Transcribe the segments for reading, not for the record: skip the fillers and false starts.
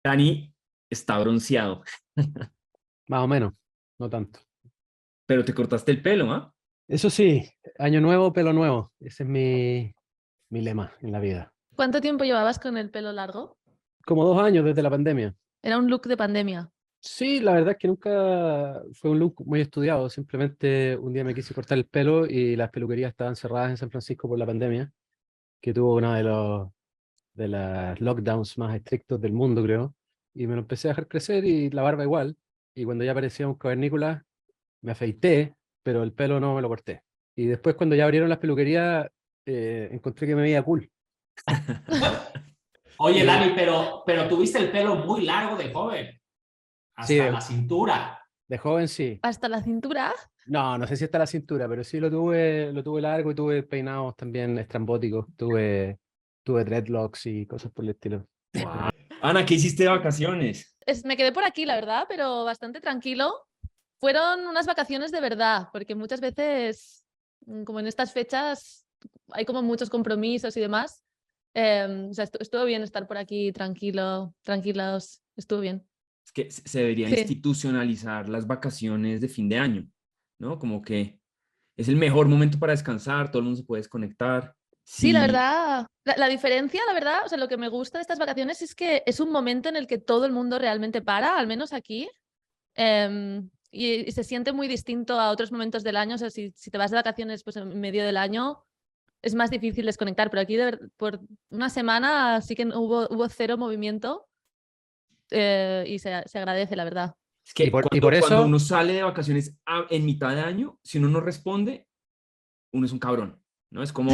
Dani está bronceado, Más o menos, no tanto. pero te cortaste el pelo, ¿ah? Eso sí, año nuevo, pelo nuevo. Ese es mi lema en la vida. ¿Cuánto tiempo llevabas con el pelo largo? Como 2 años desde la pandemia. Era un look de pandemia. Sí, la verdad es que nunca fue un look muy estudiado. Simplemente un día me quise cortar el pelo y las peluquerías estaban cerradas en San Francisco por la pandemia, que tuvo uno de los lockdowns más estrictos del mundo, creo. Y me lo empecé a dejar crecer y la barba igual. Y cuando ya parecía un cavernícola, me afeité, pero el pelo no me lo corté. Y después cuando ya abrieron las peluquerías, encontré que me veía cool. Oye, Y Dani, pero tuviste el pelo muy largo de joven, sí, hasta la cintura. de joven sí. ¿Hasta la cintura? No, no sé si hasta la cintura, pero sí lo tuve largo y tuve peinados también estrambóticos. Tuve dreadlocks y cosas por el estilo. Wow. Ana, ¿qué hiciste de vacaciones? Me quedé por aquí, la verdad, pero bastante tranquilo. Fueron unas vacaciones de verdad, porque muchas veces, como en estas fechas, hay como muchos compromisos y demás. O sea, estuvo bien estar por aquí tranquilos, estuvo bien. Es que se debería Sí. institucionalizar las vacaciones de fin de año, ¿no? Como que es el mejor momento para descansar, todo el mundo se puede desconectar. Sí, la verdad, la diferencia, la verdad, o sea, lo que me gusta de estas vacaciones es que es un momento en el que todo el mundo realmente para, al menos aquí, y se siente muy distinto a otros momentos del año. O sea, si te vas de vacaciones pues, en medio del año, es más difícil desconectar, pero aquí por una semana sí que hubo cero movimiento y se agradece, la verdad. Es que por cuando eso, uno sale de vacaciones en mitad de año, si uno no responde, uno es un cabrón, ¿no? Es como,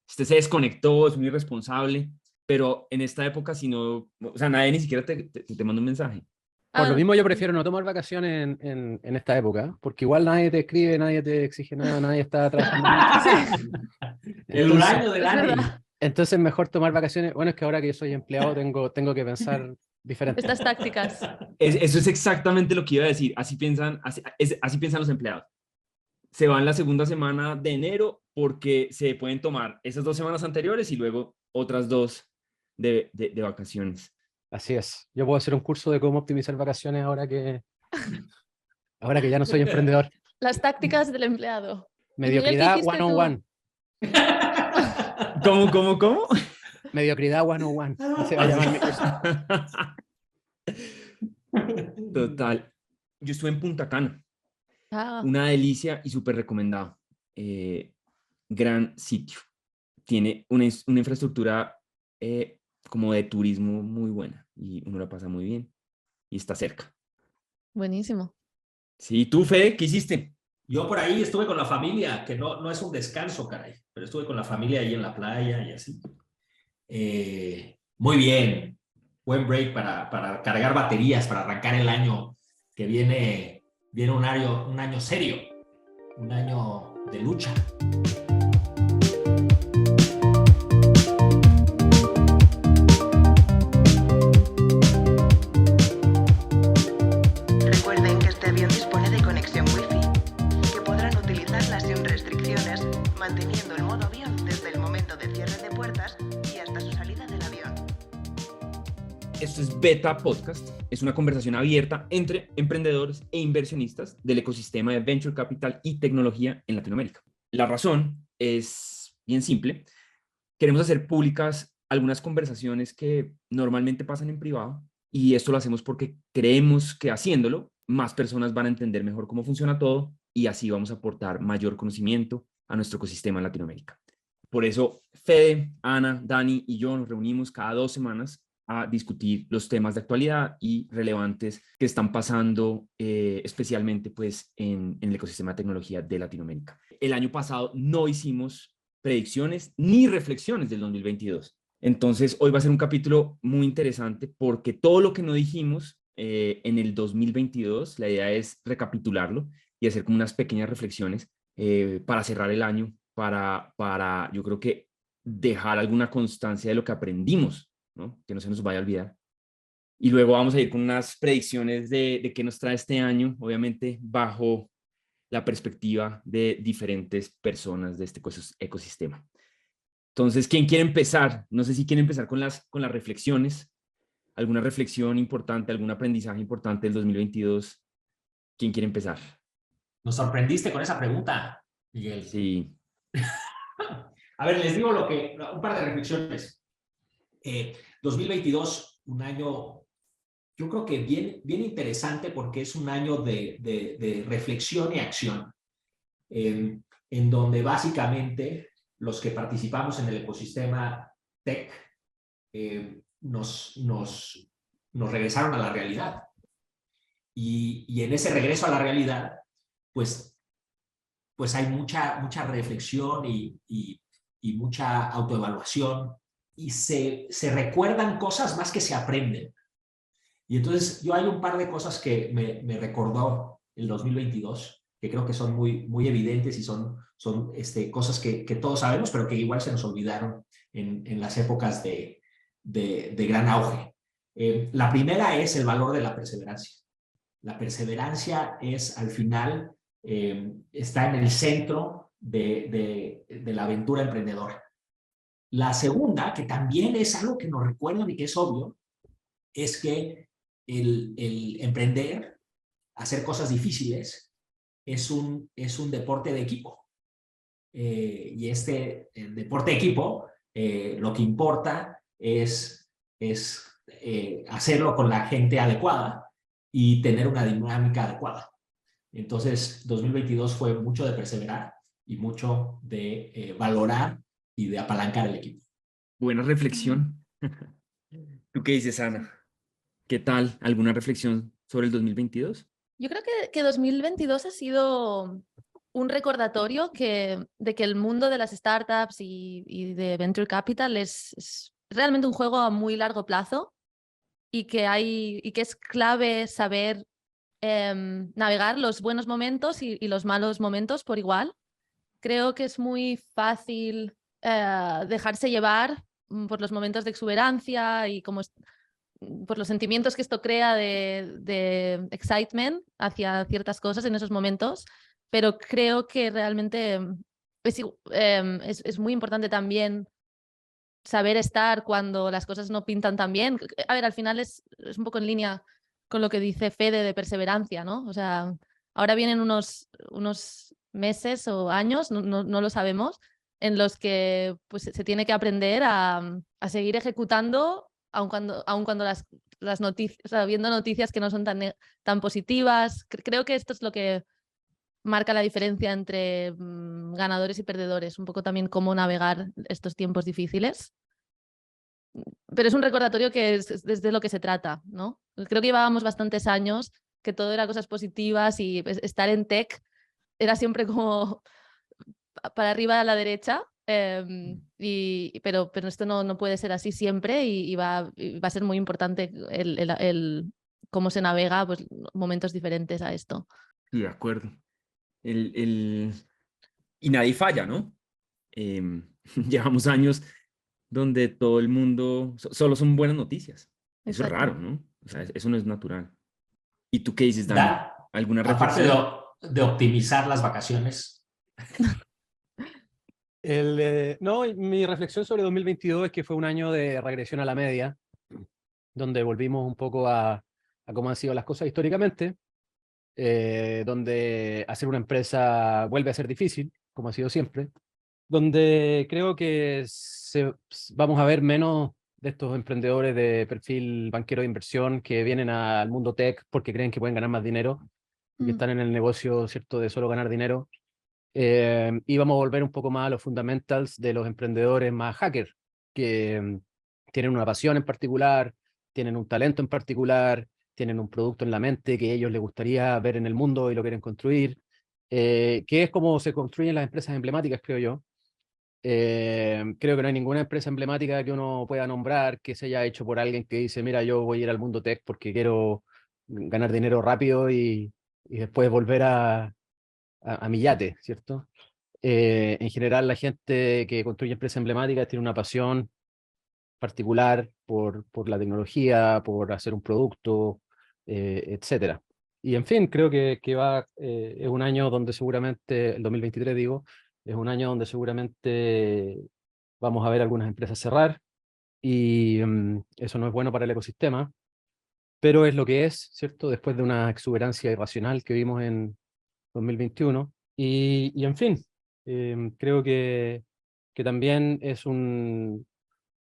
este se desconectó, es un irresponsable, pero en esta época, si no, o sea, nadie ni siquiera te manda un mensaje. por lo Ah, mismo yo prefiero no tomar vacaciones en esta época, porque igual nadie te escribe, nadie te exige nada, nadie está trabajando. El Entonces, huraño de es Dani. verdad. entonces mejor tomar vacaciones. Bueno, es que ahora que yo soy empleado tengo que pensar diferente. Estas tácticas. Eso es exactamente lo que iba a decir. Así piensan los empleados. Se van la segunda semana de enero porque se pueden tomar esas 2 semanas anteriores y luego otras 2 de vacaciones. Así es. Yo puedo hacer un curso de cómo optimizar vacaciones ahora que ya no soy emprendedor. Las tácticas del empleado. Y Miguel, ¿qué Mediocridad hiciste one on tú? one. ¿Cómo? Mediocridad one on one. Así va a llamar mi curso. Total. Yo estuve en Punta Cana. Ah, Una delicia y súper recomendado. Gran sitio. Tiene una infraestructura como de turismo muy buena y uno la pasa muy bien y está cerca. buenísimo. Sí, ¿tú, Fede, qué hiciste? Yo por ahí estuve con la familia, que no es un descanso, caray, pero estuve con la familia ahí en la playa y así. Muy bien, buen break para cargar baterías, para arrancar el año que viene un año serio, un año de lucha. Recuerden que este avión dispone de conexión Wi-Fi, que podrán utilizarla sin restricciones, manteniendo el modo avión desde el momento de cierre de puertas y hasta su salida del avión. Esto es Beta Podcast. Es una conversación abierta entre emprendedores e inversionistas del ecosistema de Venture Capital y tecnología en Latinoamérica. La razón es bien simple. Queremos hacer públicas algunas conversaciones que normalmente pasan en privado y esto lo hacemos porque creemos que haciéndolo más personas van a entender mejor cómo funciona todo y así vamos a aportar mayor conocimiento a nuestro ecosistema en Latinoamérica. Por eso Fede, Ana, Dani y yo nos reunimos cada 2 semanas a discutir los temas de actualidad y relevantes que están pasando especialmente pues, en el ecosistema de tecnología de Latinoamérica. El año pasado no hicimos predicciones ni reflexiones del 2022. Entonces, hoy va a ser un capítulo muy interesante porque todo lo que no dijimos en el 2022, la idea es recapitularlo y hacer como unas pequeñas reflexiones para cerrar el año, para yo creo que dejar alguna constancia de lo que aprendimos, ¿no? Que no se nos vaya a olvidar. Y luego vamos a ir con unas predicciones de qué nos trae este año, obviamente bajo la perspectiva de diferentes personas de este ecosistema. Entonces, ¿quién quiere empezar? No sé si quiere empezar con las reflexiones. ¿Alguna reflexión importante, algún aprendizaje importante del 2022? ¿Quién quiere empezar? Nos sorprendiste con esa pregunta, Miguel. Sí. A ver, les digo un par de reflexiones. 2022, un año, yo creo que bien interesante porque es un año de reflexión y acción, en donde básicamente los que participamos en el ecosistema tech nos regresaron a la realidad. Y en ese regreso a la realidad, pues hay mucha reflexión y mucha autoevaluación, y se recuerdan cosas más que se aprenden. Y entonces hay un par de cosas que me recordó el 2022, que creo que son muy evidentes y son cosas que todos sabemos, pero que igual se nos olvidaron en las épocas de gran auge. La primera es el valor de la perseverancia. La perseverancia es, al final, está en el centro de la aventura emprendedora. La segunda, que también es algo que nos recuerdan y que es obvio, es que el emprender, hacer cosas difíciles, es un deporte de equipo. Y el deporte de equipo, lo que importa es hacerlo con la gente adecuada y tener una dinámica adecuada. Entonces, 2022 fue mucho de perseverar y mucho de valorar y de apalancar el equipo. Buena reflexión. ¿Tú qué dices, Ana? ¿Qué tal? ¿Alguna reflexión sobre el 2022? Yo creo que 2022 ha sido un recordatorio de que el mundo de las startups y de Venture Capital es realmente un juego a muy largo plazo y que es clave saber navegar los buenos momentos y los malos momentos por igual. Creo que es muy fácil dejarse llevar por los momentos de exuberancia y por los sentimientos que esto crea de excitement hacia ciertas cosas en esos momentos, pero creo que realmente es muy importante también saber estar cuando las cosas no pintan tan bien. A ver, al final es un poco en línea con lo que dice Fede de perseverancia, ¿no? O sea, ahora vienen unos meses o años, no lo sabemos, en los que pues, se tiene que aprender a seguir ejecutando, aun cuando las noticias, o sea, viendo noticias que no son tan positivas. Creo que esto es lo que marca la diferencia entre ganadores y perdedores, un poco también cómo navegar estos tiempos difíciles. Pero es un recordatorio que es desde lo que se trata, ¿no? Creo que llevábamos bastantes años que todo era cosas positivas y pues, estar en tech era siempre como para arriba a la derecha, pero esto no puede ser así siempre y va a ser muy importante el cómo se navega pues, momentos diferentes a esto. Sí, de acuerdo. Y nadie falla, ¿no? Llevamos años donde todo el mundo, solo son buenas noticias. Eso es Exacto. raro, ¿no? O sea, eso no es natural. ¿Y tú qué dices, Dani? ¿Alguna Aparte reflexión? de optimizar las vacaciones. No, mi reflexión sobre 2022 es que fue un año de regresión a la media, donde volvimos un poco a cómo han sido las cosas históricamente, donde hacer una empresa vuelve a ser difícil, como ha sido siempre, donde creo que vamos a ver menos de estos emprendedores de perfil banquero de inversión que vienen al mundo tech porque creen que pueden ganar más dinero y que están en el negocio, ¿cierto?, de solo ganar dinero. Y vamos a volver un poco más a los fundamentals de los emprendedores más hackers, que tienen una pasión en particular, tienen un talento en particular, tienen un producto en la mente que a ellos les gustaría ver en el mundo y lo quieren construir, que es como se construyen las empresas emblemáticas, creo yo. Creo que no hay ninguna empresa emblemática que uno pueda nombrar que se haya hecho por alguien que dice, mira, yo voy a ir al mundo tech porque quiero ganar dinero rápido y después volver a mi yate, ¿cierto? En general, la gente que construye empresas emblemáticas tiene una pasión particular por la tecnología, por hacer un producto, etcétera. Y en fin, creo que es un año donde seguramente, el 2023 digo, es un año donde seguramente vamos a ver algunas empresas cerrar, y eso no es bueno para el ecosistema, pero es lo que es, ¿cierto? Después de una exuberancia irracional que vimos en 2021. Y en fin, creo que también es un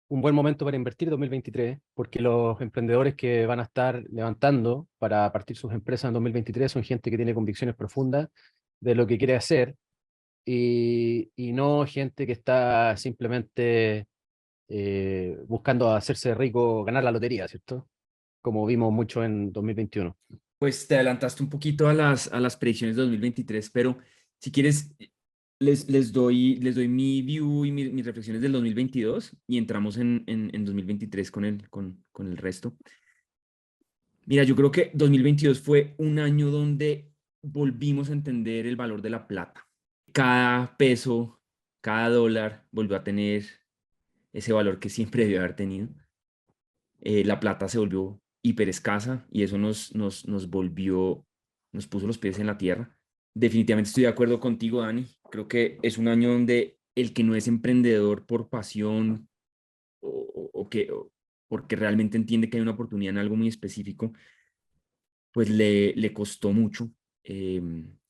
buen momento para invertir 2023, porque los emprendedores que van a estar levantando para partir sus empresas en 2023 son gente que tiene convicciones profundas de lo que quiere hacer y no gente que está simplemente buscando hacerse rico, ganar la lotería, ¿cierto? Como vimos mucho en 2021. Pues te adelantaste un poquito a las predicciones de 2023, pero si quieres, les doy mi view y mis reflexiones del 2022 y entramos en 2023 con el resto. Mira, yo creo que 2022 fue un año donde volvimos a entender el valor de la plata. Cada peso, cada dólar volvió a tener ese valor que siempre debió haber tenido. La plata se volvió hiper escasa y eso nos puso los pies en la tierra. Definitivamente estoy de acuerdo contigo, Dani. Creo que es un año donde el que no es emprendedor por pasión o porque realmente entiende que hay una oportunidad en algo muy específico, pues le costó mucho.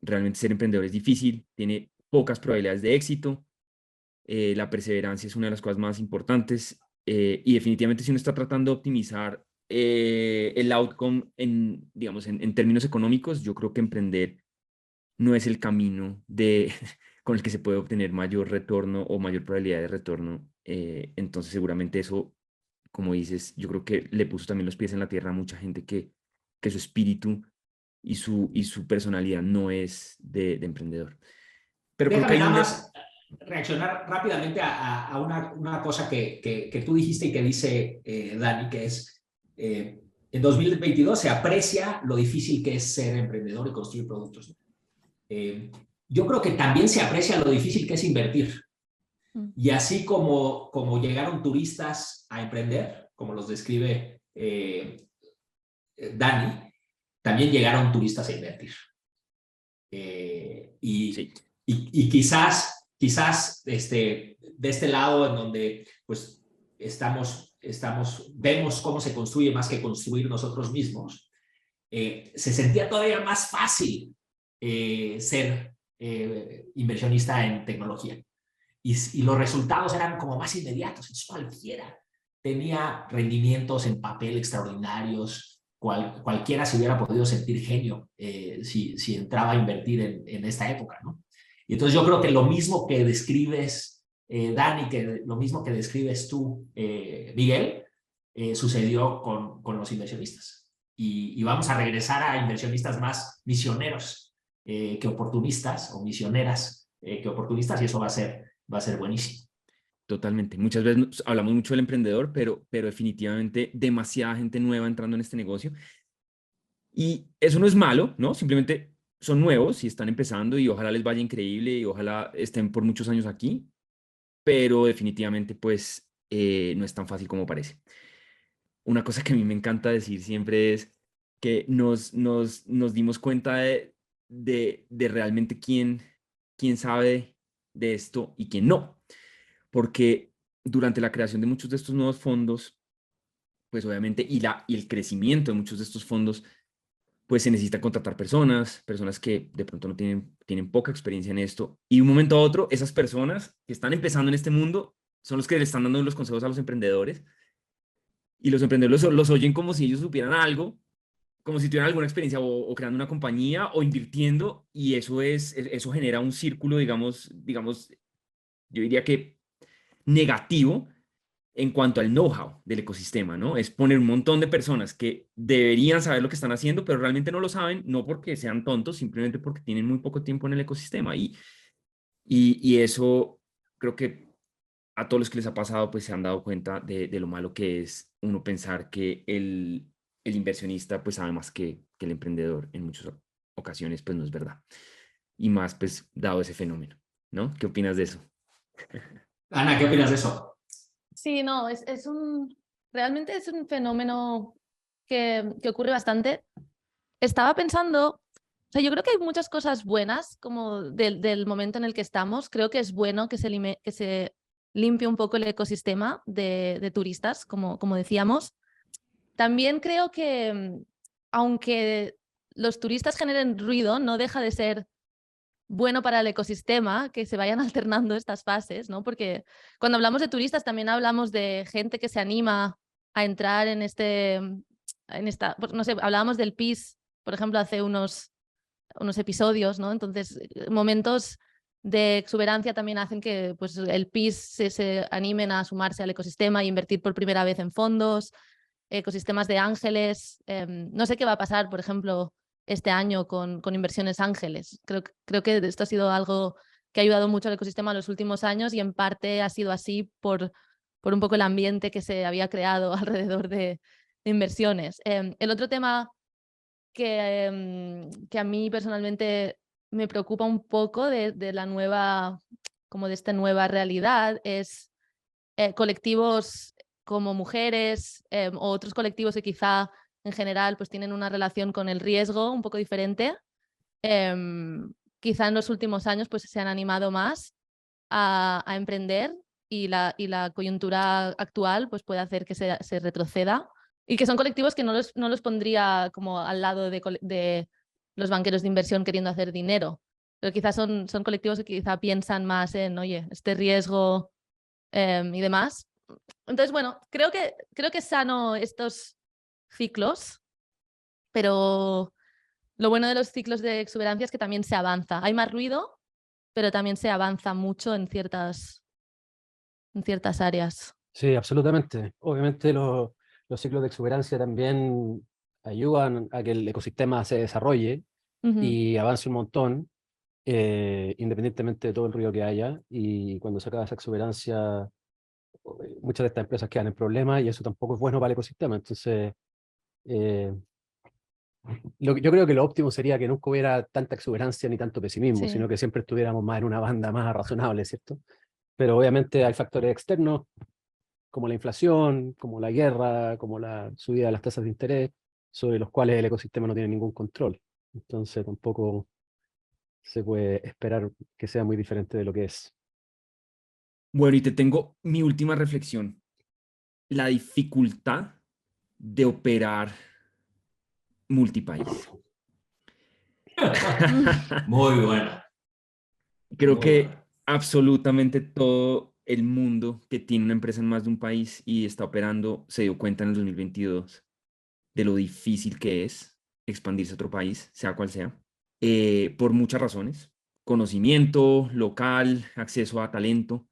Realmente ser emprendedor es difícil, tiene pocas probabilidades de éxito. La perseverancia es una de las cosas más importantes y definitivamente si uno está tratando de optimizar el outcome digamos, en términos económicos, yo creo que emprender no es el camino con el que se puede obtener mayor retorno o mayor probabilidad de retorno. Entonces seguramente eso, como dices, yo creo que le puso también los pies en la tierra a mucha gente que su espíritu y su personalidad no es de emprendedor. Pero creo que Déjame hay nada más reaccionar rápidamente a una cosa que tú dijiste y que dice Dani, que es, en 2022 se aprecia lo difícil que es ser emprendedor y construir productos. Yo creo que también se aprecia lo difícil que es invertir. Y así como llegaron turistas a emprender, como los describe Dani, también llegaron turistas a invertir. Sí. Y quizás de este lado en donde pues vemos cómo se construye más que construir nosotros mismos, se sentía todavía más fácil ser inversionista en tecnología. Y los resultados eran como más inmediatos. Entonces cualquiera tenía rendimientos en papel extraordinarios. Cualquiera se hubiera podido sentir genio si entraba a invertir en esta época, ¿no? Y entonces yo creo que lo mismo que describes, Dani, que lo mismo que describes tú, Miguel, sucedió con los inversionistas. Y vamos a regresar a inversionistas más misioneros que oportunistas, o misioneras que oportunistas, y eso va a ser buenísimo. Totalmente. Muchas veces hablamos mucho del emprendedor, pero definitivamente demasiada gente nueva entrando en este negocio. Y eso no es malo, ¿no? Simplemente son nuevos y están empezando y ojalá les vaya increíble y ojalá estén por muchos años aquí, pero definitivamente pues no es tan fácil como parece. Una cosa que a mí me encanta decir siempre es que nos dimos cuenta de realmente quién sabe de esto y quién no. Porque durante la creación de muchos de estos nuevos fondos, pues obviamente, y el crecimiento de muchos de estos fondos, pues se necesita contratar personas que de pronto no tienen poca experiencia en esto, y de un momento a otro, esas personas que están empezando en este mundo son los que le están dando los consejos a los emprendedores, y los emprendedores los oyen como si ellos supieran algo, como si tuvieran alguna experiencia o creando una compañía o invirtiendo, y eso genera un círculo, digamos, yo diría que negativo en cuanto al know-how del ecosistema, ¿no? Es poner un montón de personas que deberían saber lo que están haciendo, pero realmente no lo saben, no porque sean tontos, simplemente porque tienen muy poco tiempo en el ecosistema. Y eso creo que a todos los que les ha pasado, pues se han dado cuenta de lo malo que es uno pensar que el inversionista pues sabe más que el emprendedor en muchas ocasiones, pues no es verdad. Y más pues dado ese fenómeno, ¿no? ¿Qué opinas de eso? Ana, ¿qué opinas de eso? Sí, no, realmente es un fenómeno que ocurre bastante. Estaba pensando, o sea, yo creo que hay muchas cosas buenas como del momento en el que estamos. Creo que es bueno que se limpie un poco el ecosistema de turistas, como decíamos. También creo que, aunque los turistas generen ruido, no deja de ser bueno para el ecosistema que se vayan alternando estas fases, ¿no? Porque cuando hablamos de turistas también hablamos de gente que se anima a entrar en esta, pues, no sé, hablábamos del PIS, por ejemplo, hace unos episodios, ¿no? Entonces, momentos de exuberancia también hacen que pues, el PIS se animen a sumarse al ecosistema e invertir por primera vez en fondos, ecosistemas de ángeles. No sé qué va a pasar, por ejemplo, este año con inversiones ángeles. Creo que esto ha sido algo que ha ayudado mucho al ecosistema en los últimos años y en parte ha sido así por un poco el ambiente que se había creado alrededor de inversiones. El otro tema que a mí personalmente me preocupa un poco de la nueva, como de esta nueva realidad, es colectivos como mujeres o otros colectivos que quizá en general pues tienen una relación con el riesgo un poco diferente. Quizá en los últimos años pues se han animado más a emprender y la coyuntura actual pues puede hacer que se retroceda y que son colectivos que no los pondría como al lado de los banqueros de inversión queriendo hacer dinero, pero quizás son colectivos que quizá piensan más en, oye, este riesgo y demás. Entonces, bueno, creo que es sano estos ciclos, pero lo bueno de los ciclos de exuberancia es que también se avanza. Hay más ruido, pero también se avanza mucho en ciertas áreas. Sí, absolutamente. Obviamente los ciclos de exuberancia también ayudan a que el ecosistema se desarrolle y avance un montón, independientemente de todo el ruido que haya. Y cuando se acaba esa exuberancia, muchas de estas empresas quedan en problemas y eso tampoco es bueno para el ecosistema. Entonces, eh, yo creo que lo óptimo sería que nunca hubiera tanta exuberancia ni tanto pesimismo, Sí. sino que siempre estuviéramos más en una banda más razonable, ¿cierto? Pero obviamente hay factores externos como la inflación, como la guerra, como la subida de las tasas de interés, sobre los cuales el ecosistema no tiene ningún control. Entonces tampoco se puede esperar que sea muy diferente de lo que es. Bueno, y te tengo mi última reflexión. La dificultad de operar multipaís. Muy bueno. Creo Muy que bueno. absolutamente todo el mundo que tiene una empresa en más de un país y está operando se dio cuenta en el 2022 de lo difícil que es expandirse a otro país, sea cual sea, por muchas razones. Conocimiento local, acceso a talento.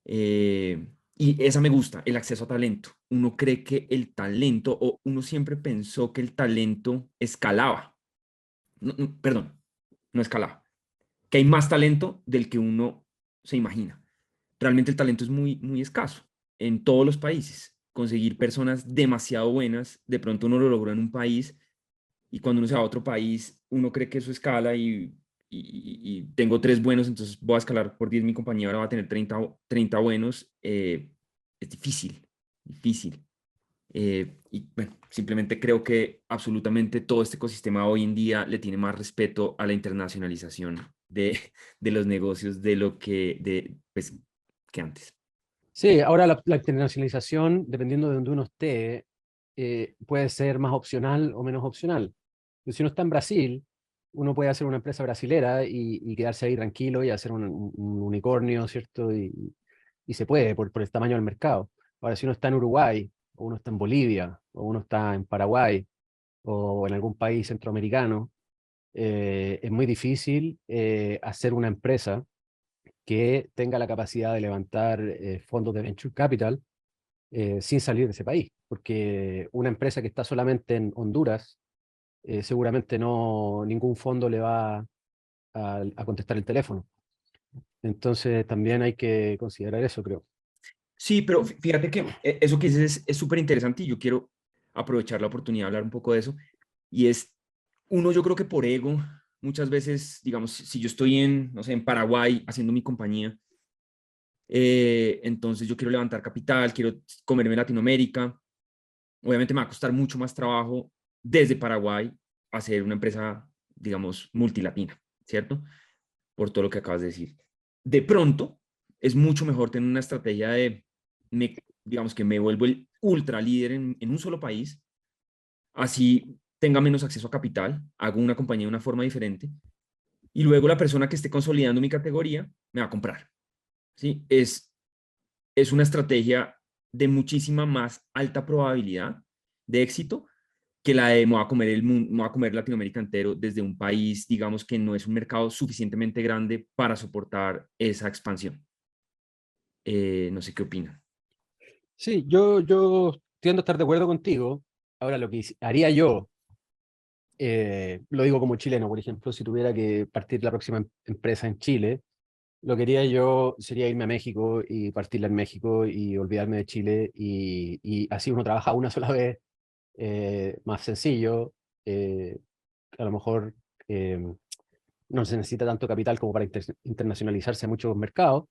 Y esa me gusta, el acceso a talento. Uno cree que el talento, o uno siempre pensó que el talento escalaba. Perdón, no escalaba. Que hay más talento del que uno se imagina. Realmente el talento es muy, muy escaso en todos los países. Conseguir personas demasiado buenas, de pronto uno lo logró en un país y cuando uno se va a otro país, uno cree que eso escala y tengo 3 buenos, entonces voy a escalar por 10, mi compañía ahora va a tener 30 buenos. Es difícil, difícil. Y bueno, simplemente creo que absolutamente todo este ecosistema hoy en día le tiene más respeto a la internacionalización de los negocios de lo pues, que antes. Sí, ahora la internacionalización, dependiendo de donde uno esté, puede ser más opcional o menos opcional. Si uno está en Brasil, uno puede hacer una empresa brasilera y quedarse ahí tranquilo y hacer un unicornio, ¿cierto? Y se puede por el tamaño del mercado. Ahora, si uno está en Uruguay, o uno está en Bolivia, o uno está en Paraguay, o en algún país centroamericano, es muy difícil hacer una empresa que tenga la capacidad de levantar fondos de venture capital sin salir de ese país, porque una empresa que está solamente en Honduras, seguramente ningún fondo le va a contestar el teléfono. Entonces también hay que considerar eso, creo. Sí, pero fíjate que eso que dices es súper interesante y yo quiero aprovechar la oportunidad de hablar un poco de eso. Y es, uno, yo creo que por ego, muchas veces, digamos, si yo estoy no sé, en Paraguay haciendo mi compañía, entonces yo quiero levantar capital, quiero comerme Latinoamérica, obviamente me va a costar mucho más trabajo desde Paraguay hacer una empresa, digamos, multilatina, ¿cierto? Por todo lo que acabas de decir. De pronto, es mucho mejor tener una estrategia digamos que me vuelvo el ultra líder en un solo país, así tenga menos acceso a capital, hago una compañía de una forma diferente, y luego la persona que esté consolidando mi categoría me va a comprar. ¿Sí? Es una estrategia de muchísima más alta probabilidad de éxito que la de me voy a comer el mundo, me voy a comer Latinoamérica entero desde un país, digamos, que no es un mercado suficientemente grande para soportar esa expansión. No sé qué opinan. Sí, yo tiendo a estar de acuerdo contigo. Ahora, lo que haría yo, lo digo como chileno, por ejemplo, si tuviera que partir la próxima empresa en Chile, lo que haría yo sería irme a México y partirla en México y olvidarme de Chile y así uno trabaja una sola vez, más sencillo, a lo mejor no se necesita tanto capital como para internacionalizarse a muchos mercados,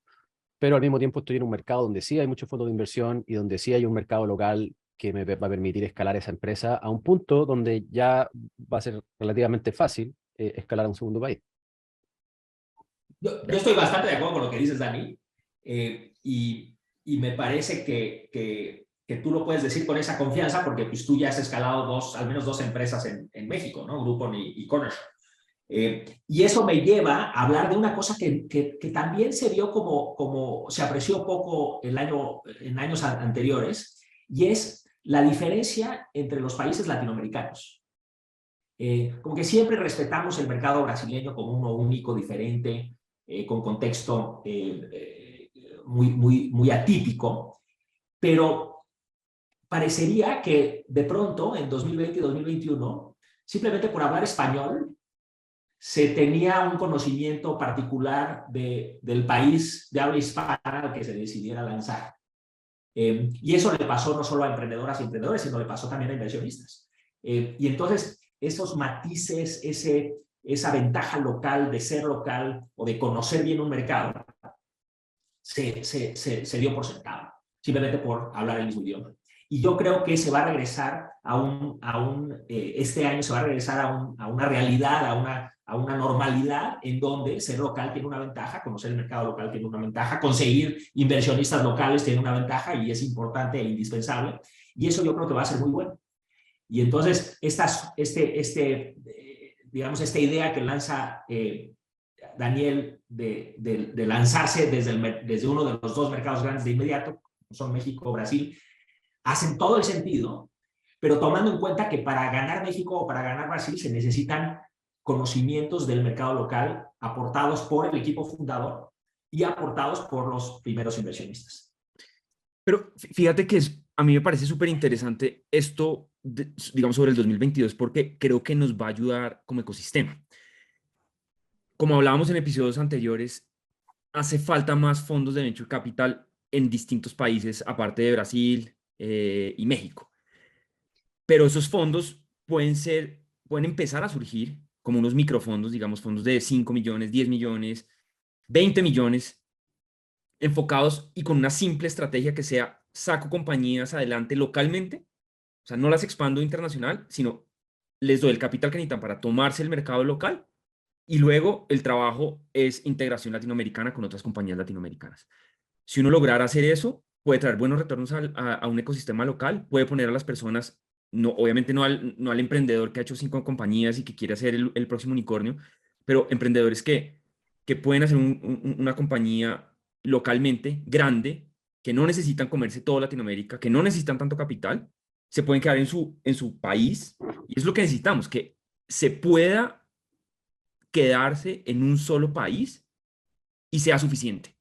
pero al mismo tiempo estoy en un mercado donde sí hay muchos fondos de inversión y donde sí hay un mercado local que me va a permitir escalar esa empresa a un punto donde ya va a ser relativamente fácil escalar a un segundo país. Yo estoy bastante de acuerdo con lo que dices, Dani, y me parece que tú lo puedes decir con esa confianza porque pues, tú ya has escalado al menos dos empresas en México, ¿no? Groupon y Cornershop. Y eso me lleva a hablar de una cosa que también se vio como se apreció poco en años anteriores, y es la diferencia entre los países latinoamericanos. Como que siempre respetamos el mercado brasileño como uno único, diferente, con contexto muy atípico, pero parecería que de pronto en 2020 y 2021, simplemente por hablar español, se tenía un conocimiento particular del país de habla hispana al que se decidiera lanzar. Y eso le pasó no solo a emprendedoras y emprendedores, sino le pasó también a inversionistas. Y entonces, esos matices, esa ventaja local de ser local o de conocer bien un mercado, se dio por sentado, simplemente por hablar el mismo idioma. Y yo creo que se va a regresar este año se va a regresar a una realidad, a una normalidad en donde ser local tiene una ventaja, conocer el mercado local tiene una ventaja, conseguir inversionistas locales tiene una ventaja y es importante e indispensable. Y eso yo creo que va a ser muy bueno. Y entonces, digamos, esta idea que lanza Daniel de lanzarse desde uno de los dos mercados grandes de inmediato, son México o Brasil, hacen todo el sentido, pero tomando en cuenta que para ganar México o para ganar Brasil se necesitan conocimientos del mercado local aportados por el equipo fundador y aportados por los primeros inversionistas. Pero fíjate que a mí me parece súper interesante esto, digamos, sobre el 2022, porque creo que nos va a ayudar como ecosistema. Como hablábamos en episodios anteriores, hace falta más fondos de Venture Capital en distintos países, aparte de Brasil y México. Pero esos fondos pueden empezar a surgir como unos microfondos, digamos, fondos de 5 millones, 10 millones, 20 millones, enfocados y con una simple estrategia que sea saco compañías adelante localmente, o sea, no las expando internacional, sino les doy el capital que necesitan para tomarse el mercado local y luego el trabajo es integración latinoamericana con otras compañías latinoamericanas. Si uno lograra hacer eso, puede traer buenos retornos a un ecosistema local, puede poner a las personas, obviamente no al emprendedor que ha hecho 5 compañías y que quiere hacer el próximo unicornio, pero emprendedores que pueden hacer una compañía localmente grande, que no necesitan comerse toda Latinoamérica, que no necesitan tanto capital, se pueden quedar en su país, y es lo que necesitamos, que se pueda quedarse en un solo país y sea suficiente.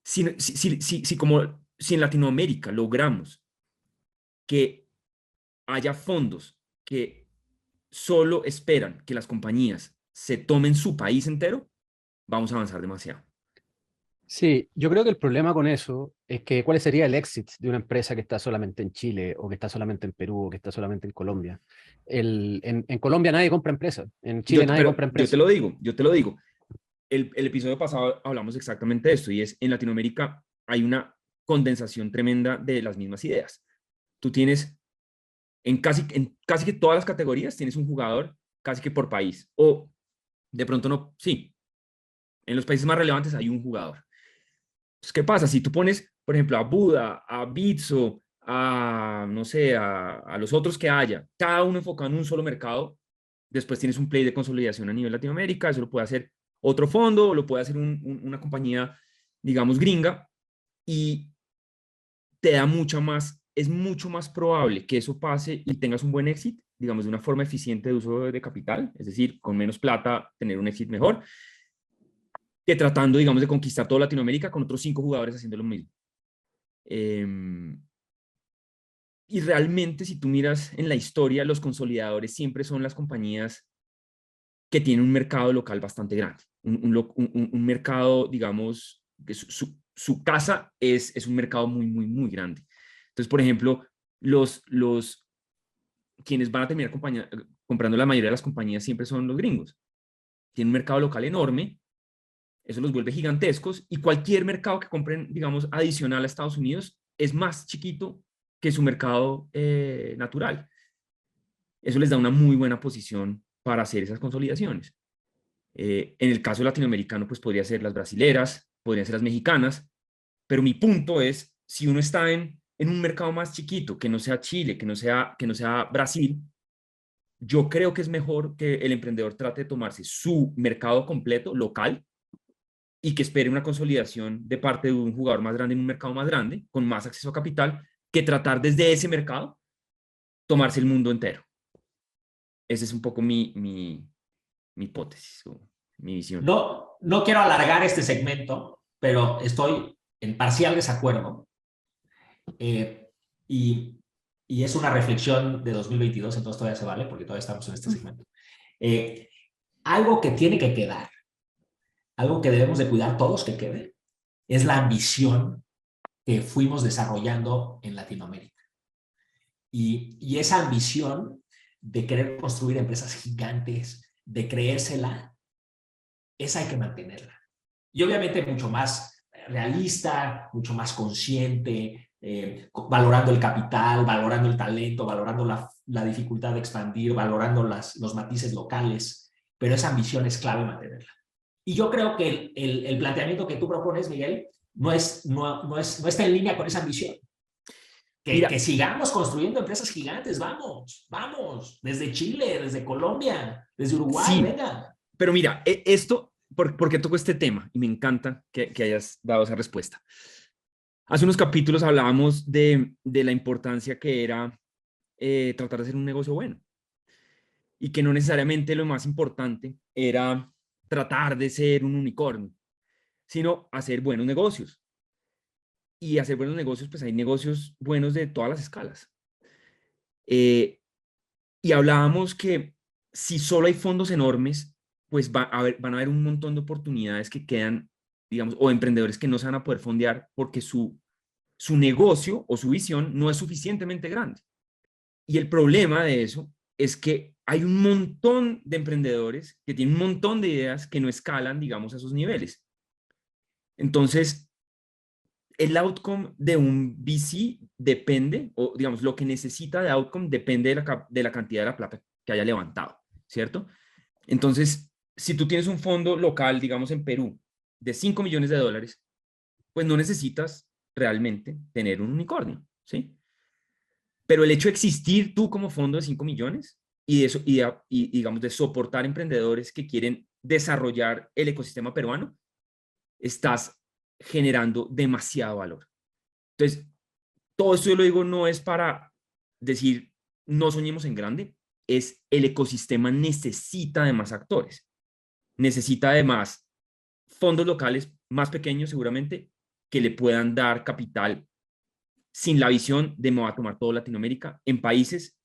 Si en Latinoamérica logramos que haya fondos que solo esperan que las compañías se tomen su país entero, vamos a avanzar demasiado. Sí, yo creo que el problema con eso es que ¿cuál sería el exit de una empresa que está solamente en Chile o que está solamente en Perú o que está solamente en Colombia? En Colombia nadie compra empresas, en Chile nadie compra empresas. Yo te lo digo. El episodio pasado hablamos exactamente de esto y es en Latinoamérica hay una condensación tremenda de las mismas ideas. Tú tienes en casi que todas las categorías tienes un jugador casi que por país o de pronto no, sí, en los países más relevantes hay un jugador. Entonces, ¿qué pasa? Si tú pones, por ejemplo, a Buda, a Bitso, a, no sé, a los otros que haya, cada uno enfocado en un solo mercado, después tienes un play de consolidación a nivel Latinoamérica, eso lo puede hacer otro fondo, o lo puede hacer una compañía, digamos, gringa, y te da mucha más, es mucho más probable que eso pase y tengas un buen éxito, digamos, de una forma eficiente de uso de capital, es decir, con menos plata, tener un éxito mejor, que tratando, digamos, de conquistar toda Latinoamérica con otros 5 jugadores haciendo lo mismo. Y realmente, si tú miras en la historia, los consolidadores siempre son las compañías que tienen un mercado local bastante grande, un mercado, digamos, que su casa es un mercado muy, muy, muy grande. Entonces, por ejemplo, quienes van a terminar comprando la mayoría de las compañías siempre son los gringos. Tienen un mercado local enorme, eso los vuelve gigantescos, y cualquier mercado que compren, digamos, adicional a Estados Unidos es más chiquito que su mercado natural. Eso les da una muy buena posición para hacer esas consolidaciones. En el caso latinoamericano, pues podría ser las brasileras, podrían ser las mexicanas, pero mi punto es, si uno está en un mercado más chiquito, que no sea Chile, que no sea Brasil, yo creo que es mejor que el emprendedor trate de tomarse su mercado completo, local, y que espere una consolidación de parte de un jugador más grande en un mercado más grande, con más acceso a capital, que tratar desde ese mercado tomarse el mundo entero. Esa es un poco mi hipótesis o mi visión. No quiero alargar este segmento, pero estoy en parcial desacuerdo. Eh, y, y es una reflexión de 2022, entonces todavía se vale, porque todavía estamos en este segmento. Algo que tiene que quedar, algo que debemos de cuidar todos que quede, es la ambición que fuimos desarrollando en Latinoamérica. Y esa ambición de querer construir empresas gigantes, de creérsela, esa hay que mantenerla. Y obviamente mucho más realista, mucho más consciente, valorando el capital, valorando el talento, valorando la dificultad de expandir, valorando los matices locales, pero esa ambición es clave mantenerla. Y yo creo que el planteamiento que tú propones, Miguel, no está en línea con esa ambición. Que sigamos construyendo empresas gigantes, vamos, desde Chile, desde Colombia, desde Uruguay, sí, venga. pero mira, esto, ¿por qué toco este tema? Y me encanta que hayas dado esa respuesta. Hace unos capítulos hablábamos de la importancia que era tratar de hacer un negocio bueno y que no necesariamente lo más importante era tratar de ser un unicornio, sino hacer buenos negocios. Y hacer buenos negocios, pues hay negocios buenos de todas las escalas. Y hablábamos que si solo hay fondos enormes, pues van a haber un montón de oportunidades que quedan, digamos, o emprendedores que no se van a poder fondear porque su negocio o su visión no es suficientemente grande. Y el problema de eso es que hay un montón de emprendedores que tienen un montón de ideas que no escalan, digamos, a esos niveles. Entonces, el outcome de un VC depende, o digamos, lo que necesita de outcome depende de la cantidad de la plata que haya levantado, ¿cierto? Entonces, si tú tienes un fondo local, digamos, en Perú, de $5 millones, pues no necesitas realmente tener un unicornio, ¿sí? Pero el hecho de existir tú como fondo de 5 millones y, de eso, y digamos, de soportar emprendedores que quieren desarrollar el ecosistema peruano, estás generando demasiado valor. Entonces, todo esto yo lo digo no es para decir no soñemos en grande, es el ecosistema necesita de más actores, necesita de más fondos locales más pequeños seguramente que le puedan dar capital sin la visión de me voy a tomar todo Latinoamérica en países,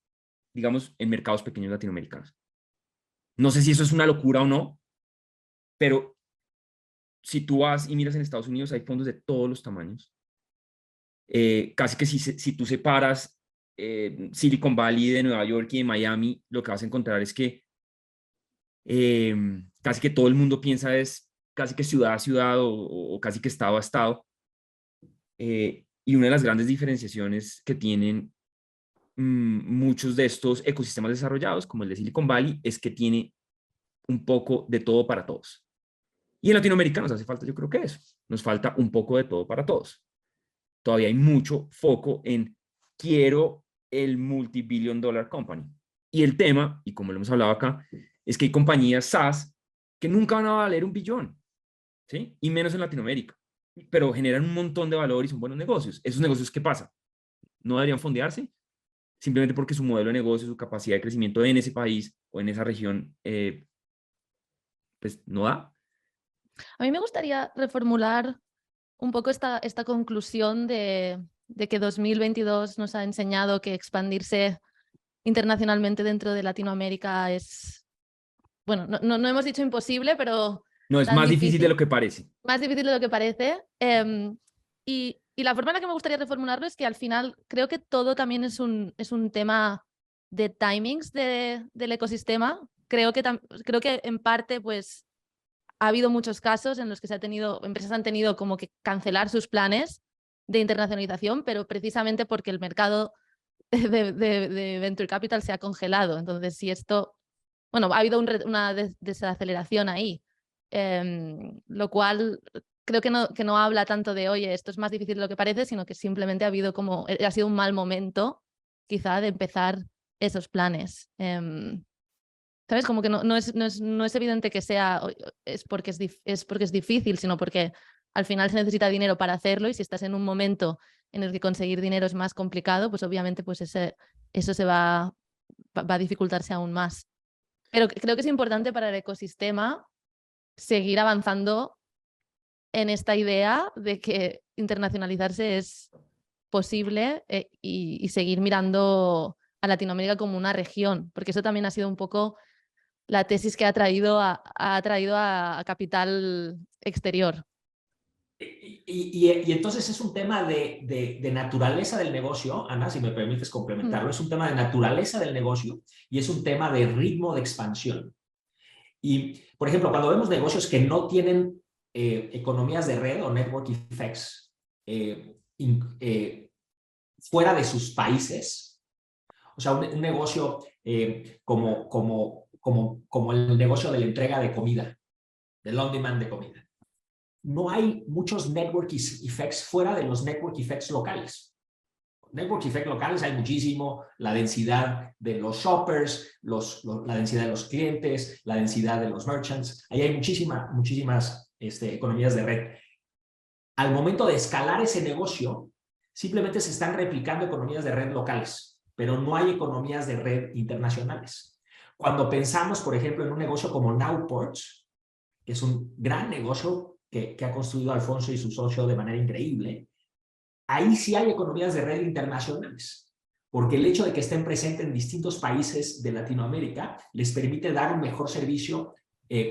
digamos, en mercados pequeños latinoamericanos. No sé si eso es una locura o no, pero si tú vas y miras en Estados Unidos hay fondos de todos los tamaños. Casi que si tú separas Silicon Valley de Nueva York y de Miami, lo que vas a encontrar es que casi que todo el mundo piensa es casi que ciudad a ciudad o casi que estado a estado. Y una de las grandes diferenciaciones que tienen muchos de estos ecosistemas desarrollados, como el de Silicon Valley, es que tiene un poco de todo para todos. Y en Latinoamérica nos hace falta, yo creo que eso. Nos falta un poco de todo para todos. Todavía hay mucho foco en quiero el multi-billion dollar company. Y el tema, y como lo hemos hablado acá, es que hay compañías SaaS que nunca van a valer 1 billón, ¿sí? Y menos en Latinoamérica. Pero generan un montón de valor y son buenos negocios. ¿Esos negocios qué pasa? ¿No deberían fondearse? Simplemente porque su modelo de negocio, su capacidad de crecimiento en ese país o en esa región, pues no da. A mí me gustaría reformular un poco esta conclusión de que 2022 nos ha enseñado que expandirse internacionalmente dentro de Latinoamérica es, bueno, no hemos dicho imposible, pero No, es tan más difícil de lo que parece. más difícil de lo que parece. Y la forma en la que me gustaría reformularlo es que al final creo que todo también es un tema de timings del ecosistema. Creo que en parte pues ha habido muchos casos en los que empresas han tenido como que cancelar sus planes de internacionalización, pero precisamente porque el mercado de Venture Capital se ha congelado. Entonces, si esto, bueno, ha habido una desaceleración ahí, lo cual creo que no habla tanto de, oye, esto es más difícil de lo que parece, sino que simplemente ha sido un mal momento quizá de empezar esos planes. ¿Sabes? Como que no es evidente que es porque es difícil, sino porque al final se necesita dinero para hacerlo, y si estás en un momento en el que conseguir dinero es más complicado, pues obviamente pues eso se va a dificultarse aún más. Pero creo que es importante para el ecosistema seguir avanzando en esta idea de que internacionalizarse es posible, y seguir mirando a Latinoamérica como una región, porque eso también ha sido un poco la tesis que ha traído a capital exterior. Y entonces es un tema de naturaleza del negocio, Ana, si me permites complementarlo, es un tema de naturaleza del negocio y es un tema de ritmo de expansión. Y, por ejemplo, cuando vemos negocios que no tienen economías de red o network effects fuera de sus países, o sea, un negocio como el negocio de la entrega de comida, del on-demand de comida. No hay muchos network effects fuera de los network effects locales. Network effects locales hay muchísimo, la densidad de los shoppers, la densidad de los clientes, la densidad de los merchants. Ahí hay muchísimas economías de red. Al momento de escalar ese negocio, simplemente se están replicando economías de red locales, pero no hay economías de red internacionales. Cuando pensamos, por ejemplo, en un negocio como Nowports, que es un gran negocio que ha construido Alfonso y su socio de manera increíble, ahí sí hay economías de red internacionales, porque el hecho de que estén presentes en distintos países de Latinoamérica les permite dar un mejor servicio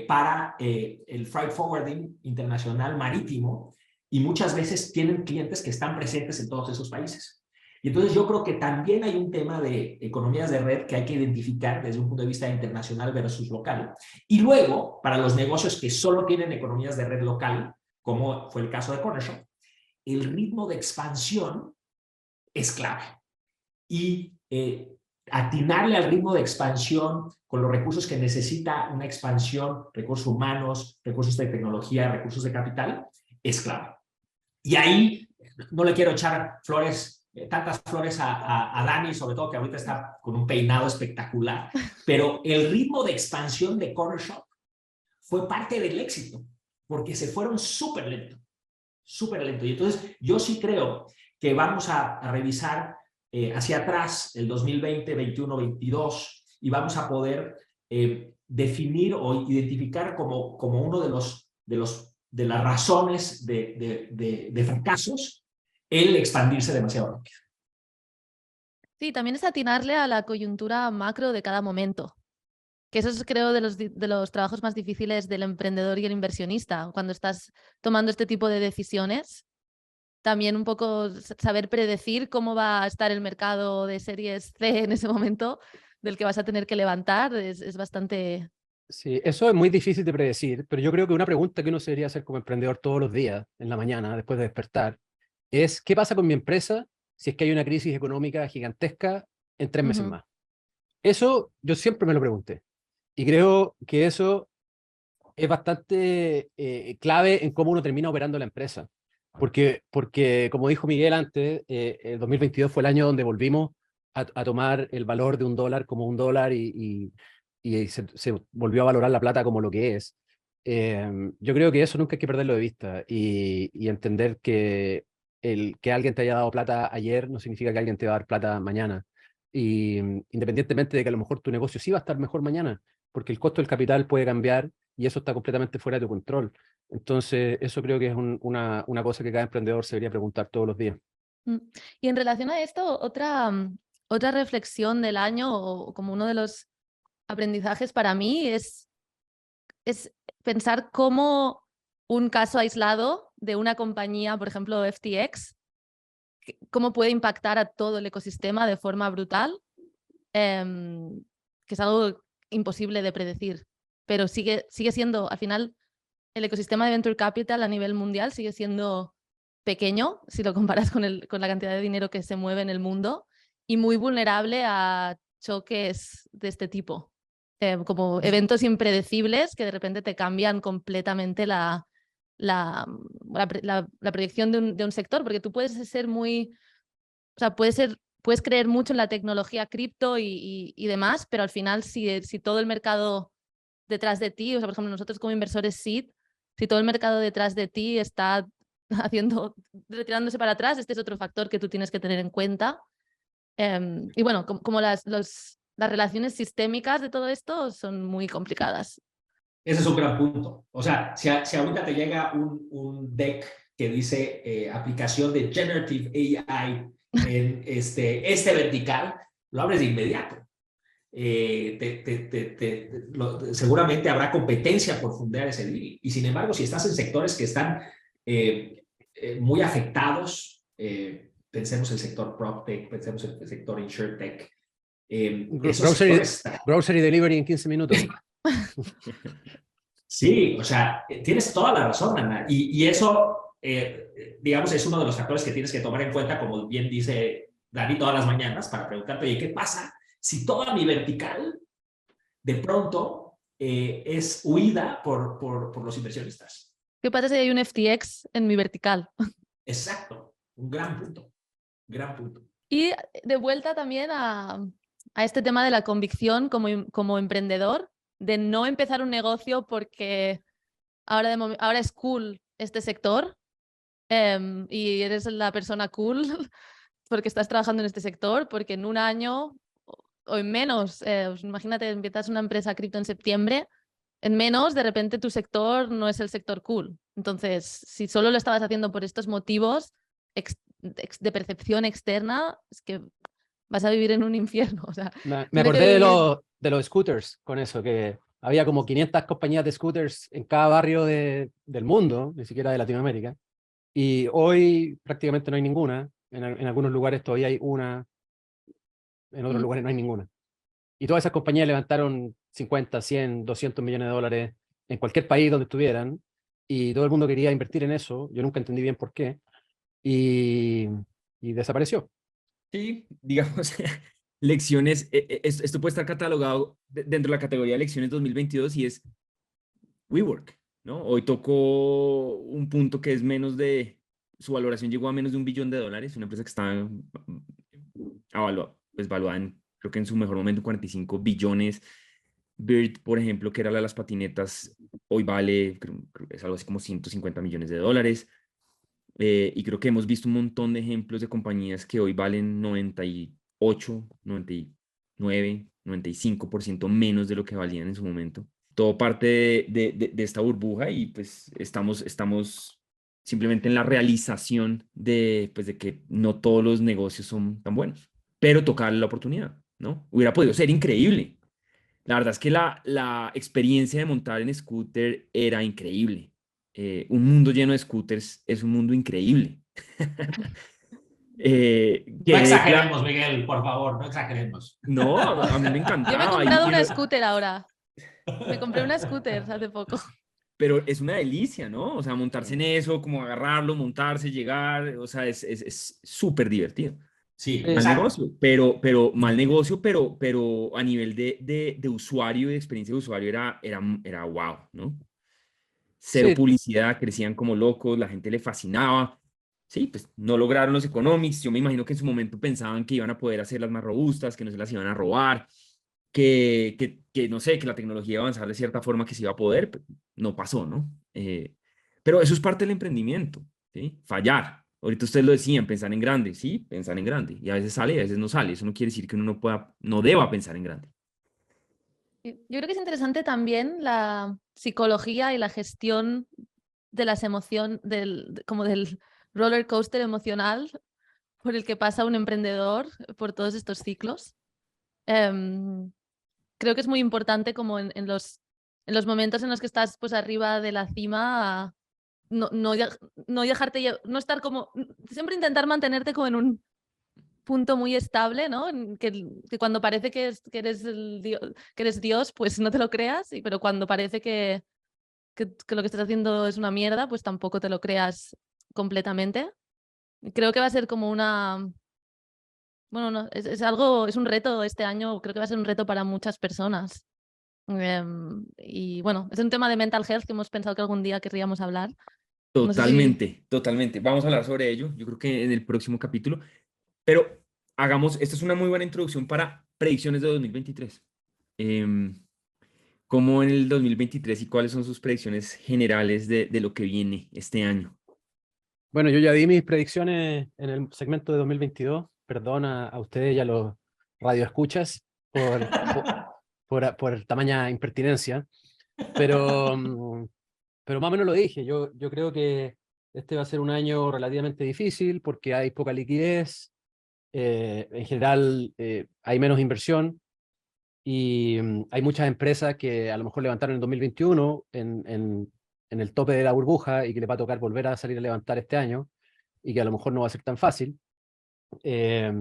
para el freight forwarding internacional marítimo, y muchas veces tienen clientes que están presentes en todos esos países. Y entonces yo creo que también hay un tema de economías de red que hay que identificar desde un punto de vista internacional versus local. Y luego, para los negocios que solo tienen economías de red local, como fue el caso de Cornershop, el ritmo de expansión es clave. Y atinarle al ritmo de expansión con los recursos que necesita una expansión, recursos humanos, recursos de tecnología, recursos de capital, es clave. Y ahí no le quiero echar tantas flores a Dani, sobre todo que ahorita está con un peinado espectacular, pero el ritmo de expansión de Cornershop fue parte del éxito, porque se fueron súper lento. Y entonces yo sí creo que vamos a revisar hacia atrás el 2020, 21, 22, y vamos a poder definir o identificar como uno de las razones de fracasos el expandirse demasiado rápido. Sí, también es atinarle a la coyuntura macro de cada momento, que eso es, creo, de los trabajos más difíciles del emprendedor y el inversionista. Cuando estás tomando este tipo de decisiones, también un poco saber predecir cómo va a estar el mercado de series C en ese momento del que vas a tener que levantar es bastante... Sí, eso es muy difícil de predecir, pero yo creo que una pregunta que uno se debería hacer como emprendedor todos los días, en la mañana, después de despertar, es ¿qué pasa con mi empresa si es que hay una crisis económica gigantesca en 3 meses más? Eso yo siempre me lo pregunté. Y creo que eso es bastante clave en cómo uno termina operando la empresa. Porque como dijo Miguel antes, el 2022 fue el año donde volvimos a tomar el valor de $1 como $1 y se volvió a valorar la plata como lo que es. Yo creo que eso nunca hay que perderlo de vista y entender que el que alguien te haya dado plata ayer no significa que alguien te va a dar plata mañana. Y independientemente de que a lo mejor tu negocio sí va a estar mejor mañana, porque el costo del capital puede cambiar y eso está completamente fuera de tu control. Entonces, eso creo que es una cosa que cada emprendedor se debería preguntar todos los días. Mm. Y en relación a esto, otra reflexión del año o como uno de los aprendizajes para mí es pensar cómo un caso aislado de una compañía, por ejemplo, FTX, cómo puede impactar a todo el ecosistema de forma brutal, que es algo imposible de predecir, pero sigue siendo, al final, el ecosistema de Venture Capital a nivel mundial sigue siendo pequeño, si lo comparas con la cantidad de dinero que se mueve en el mundo, y muy vulnerable a choques de este tipo, como eventos impredecibles que de repente te cambian completamente la proyección de un sector, porque tú puedes ser muy, o sea, puedes creer mucho en la tecnología cripto y demás, pero al final si todo el mercado detrás de ti, o sea, por ejemplo, nosotros como inversores seed, si todo el mercado detrás de ti está retirándose para atrás, este es otro factor que tú tienes que tener en cuenta. Y bueno, como las relaciones sistémicas de todo esto son muy complicadas. Ese es un gran punto. O sea, si ahorita te llega un deck que dice aplicación de Generative AI en este vertical, lo abres de inmediato. Seguramente habrá competencia por fundear ese deal. Y sin embargo, si estás en sectores que están muy afectados, pensemos el sector PropTech, pensemos el sector InsurTech. Grocery delivery en 15 minutos. Sí, o sea, tienes toda la razón, Ana. Y eso, digamos, es uno de los factores que tienes que tomar en cuenta, como bien dice Dani todas las mañanas, para preguntarte, oye, ¿qué pasa si toda mi vertical de pronto es huida por los inversionistas? ¿Qué pasa si hay un FTX en mi vertical? Exacto, un gran punto, gran punto. Y de vuelta también a este tema de la convicción como emprendedor, de no empezar un negocio porque ahora es cool este sector y eres la persona cool porque estás trabajando en este sector, porque en un año o en menos, imagínate, empiezas una empresa cripto en septiembre, en menos, de repente tu sector no es el sector cool. Entonces, si solo lo estabas haciendo por estos motivos de percepción externa, es que vas a vivir en un infierno. O sea, me acordé de los scooters con eso, que había como 500 compañías de scooters en cada barrio del mundo, ni siquiera de Latinoamérica, y hoy prácticamente no hay ninguna. En algunos lugares todavía hay una, en otros lugares no hay ninguna. Y todas esas compañías levantaron 50, 100, 200 millones de dólares en cualquier país donde estuvieran, y todo el mundo quería invertir en eso. Yo nunca entendí bien por qué, y desapareció. Sí, digamos, lecciones, esto puede estar catalogado dentro de la categoría de lecciones 2022 y es WeWork, ¿no? Hoy tocó un punto que es su valoración llegó a menos de $1 billón, una empresa que está valuada en, creo que en su mejor momento, 45 billones. Bird, por ejemplo, que era la de las patinetas, hoy vale, creo es algo así como $150 millones. Y creo que hemos visto un montón de ejemplos de compañías que hoy valen 98, 99, 95% menos de lo que valían en su momento. Todo parte de esta burbuja y pues estamos simplemente en la realización de que no todos los negocios son tan buenos, pero tocar la oportunidad, ¿no? Hubiera podido ser increíble. La verdad es que la experiencia de montar en scooter era increíble. Un mundo lleno de scooters es un mundo increíble. No exageremos, Miguel, por favor, no exageremos. No, a mí me encantaba. Yo me he comprado una scooter ahora. Me compré una scooter hace poco. Pero es una delicia, ¿no? O sea, montarse en eso, como agarrarlo, montarse, llegar, o sea, es súper divertido. Sí, mal negocio, pero mal negocio, pero a nivel de usuario y de experiencia de usuario era wow, ¿no? cero Sí. publicidad, crecían como locos, la gente le fascinaba. Sí, pues no lograron los economics. Yo me imagino que en su momento pensaban que iban a poder hacerlas más robustas, que no se las iban a robar, que no sé, que la tecnología iba a avanzar de cierta forma que se iba a poder. Pero no pasó, ¿no? Pero eso es parte del emprendimiento, ¿sí? Fallar. Ahorita ustedes lo decían, pensar en grande, sí, pensar en grande. Y a veces sale y a veces no sale. Eso no quiere decir que uno no pueda, no deba pensar en grande. Yo creo que es interesante también la psicología y la gestión de las emociones, como del roller coaster emocional por el que pasa un emprendedor por todos estos ciclos. Creo que es muy importante como en los momentos en los que estás pues arriba de la cima, no dejarte, no estar como, siempre intentar mantenerte como en un punto muy estable, ¿no? Que cuando parece que eres que eres Dios, pues no te lo creas, pero cuando parece que lo que estás haciendo es una mierda, pues tampoco te lo creas completamente. Creo que va a ser como bueno, no, es un reto este año, creo que va a ser un reto para muchas personas. Y bueno, es un tema de mental health que hemos pensado que algún día querríamos hablar. No sé si... Totalmente, totalmente. Vamos a hablar sobre ello, yo creo que en el próximo capítulo. Pero hagamos, esta es una muy buena introducción para predicciones de 2023. ¿Cómo en el 2023 y cuáles son sus predicciones generales de lo que viene este año? Bueno, yo ya di mis predicciones en el segmento de 2022. Perdona a ustedes y a los radioescuchas por tamaña impertinencia, pero, pero más o menos lo dije. Yo creo que este va a ser un año relativamente difícil porque hay poca liquidez, en general hay menos inversión y hay muchas empresas que a lo mejor levantaron en 2021 en el tope de la burbuja y que les va a tocar volver a salir a levantar este año y que a lo mejor no va a ser tan fácil. Eh,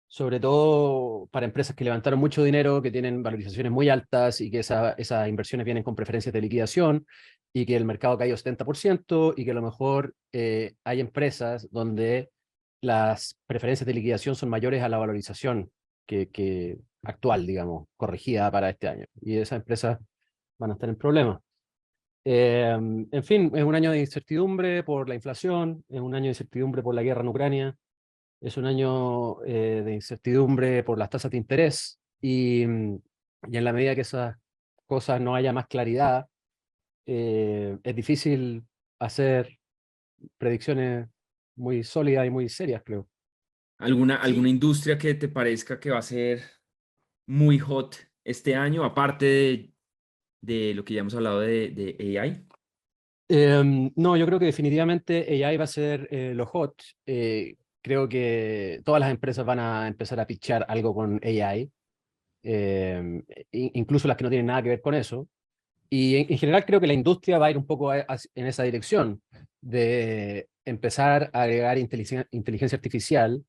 Sobre todo para empresas que levantaron mucho dinero, que tienen valorizaciones muy altas y que esas inversiones vienen con preferencias de liquidación y que el mercado ha caído 70% y que a lo mejor hay empresas donde las preferencias de liquidación son mayores a la valorización que actual, digamos, corregida para este año. Y esas empresas van a estar en problemas. En fin, es un año de incertidumbre por la inflación, es un año de incertidumbre por la guerra en Ucrania, es un año de incertidumbre por las tasas de interés y en la medida que esas cosas no haya más claridad, es difícil hacer predicciones muy sólidas y muy serias, creo. ¿Alguna Sí, industria que te parezca que va a ser muy hot este año, aparte de lo que ya hemos hablado de AI? No, yo creo que definitivamente AI va a ser lo hot. Creo que todas las empresas van a empezar a pitchar algo con AI, incluso las que no tienen nada que ver con eso. Y en general creo que la industria va a ir un poco en esa dirección, de empezar a agregar inteligencia artificial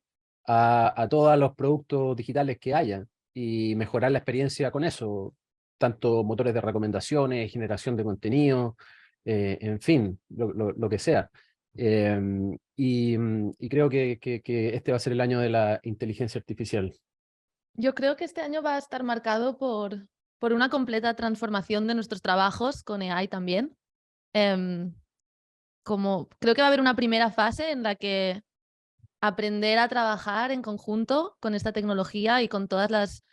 a todos los productos digitales que haya y mejorar la experiencia con eso, tanto motores de recomendaciones, generación de contenido, en fin, lo que sea. Y creo que este va a ser el año de la inteligencia artificial. Yo creo que este año va a estar marcado por una completa transformación de nuestros trabajos con AI también. Creo que va a haber una primera fase en la que aprender a trabajar en conjunto con esta tecnología y con todas las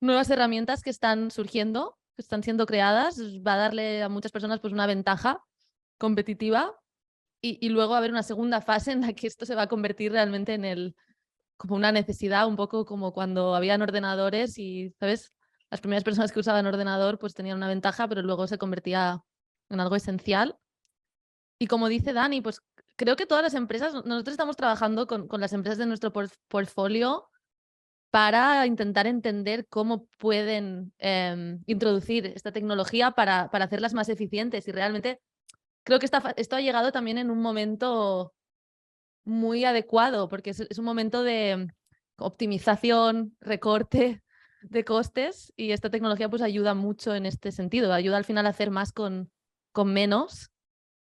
nuevas herramientas que están surgiendo, que están siendo creadas, va a darle a muchas personas pues una ventaja competitiva y luego va a haber una segunda fase en la que esto se va a convertir realmente como una necesidad, un poco como cuando habían ordenadores y, ¿sabes? Las primeras personas que usaban ordenador pues tenían una ventaja, pero luego se convertía en algo esencial. Y como dice Dani, pues creo que todas las empresas, nosotros estamos trabajando con las empresas de nuestro portfolio para intentar entender cómo pueden introducir esta tecnología para hacerlas más eficientes. Y realmente creo que esto ha llegado también en un momento muy adecuado, porque es un momento de optimización, recorte de costes, y esta tecnología pues ayuda mucho en este sentido, ayuda al final a hacer más con menos.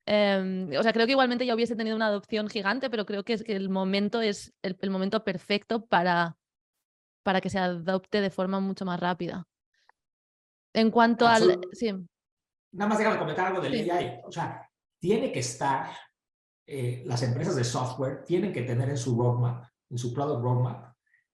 O sea, creo que igualmente ya hubiese tenido una adopción gigante, pero creo que el momento es el momento perfecto para que se adopte de forma mucho más rápida. En cuanto al... Sí, nada más déjame comentar algo del sí. AI. O sea, tiene que estar, las empresas de software tienen que tener en su roadmap, en su product roadmap,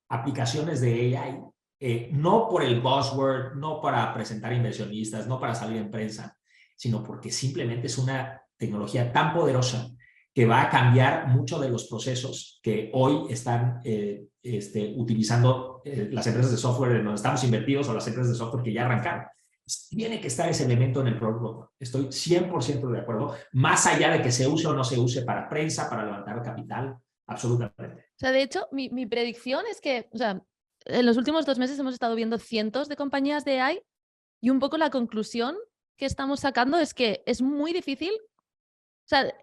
aplicaciones de AI, no por el buzzword, no para presentar inversionistas, no para salir en prensa, sino porque simplemente es una tecnología tan poderosa que va a cambiar muchos de los procesos que hoy están utilizando las empresas de software en donde estamos invertidos o las empresas de software que ya arrancaron. Tiene que estar ese elemento en el producto. Estoy 100% de acuerdo, más allá de que se use o no se use para prensa, para levantar capital, absolutamente. O sea, de hecho, mi predicción es que, o sea, en los últimos 2 meses hemos estado viendo cientos de compañías de AI y un poco la conclusión que estamos sacando es que es muy difícil. O sea,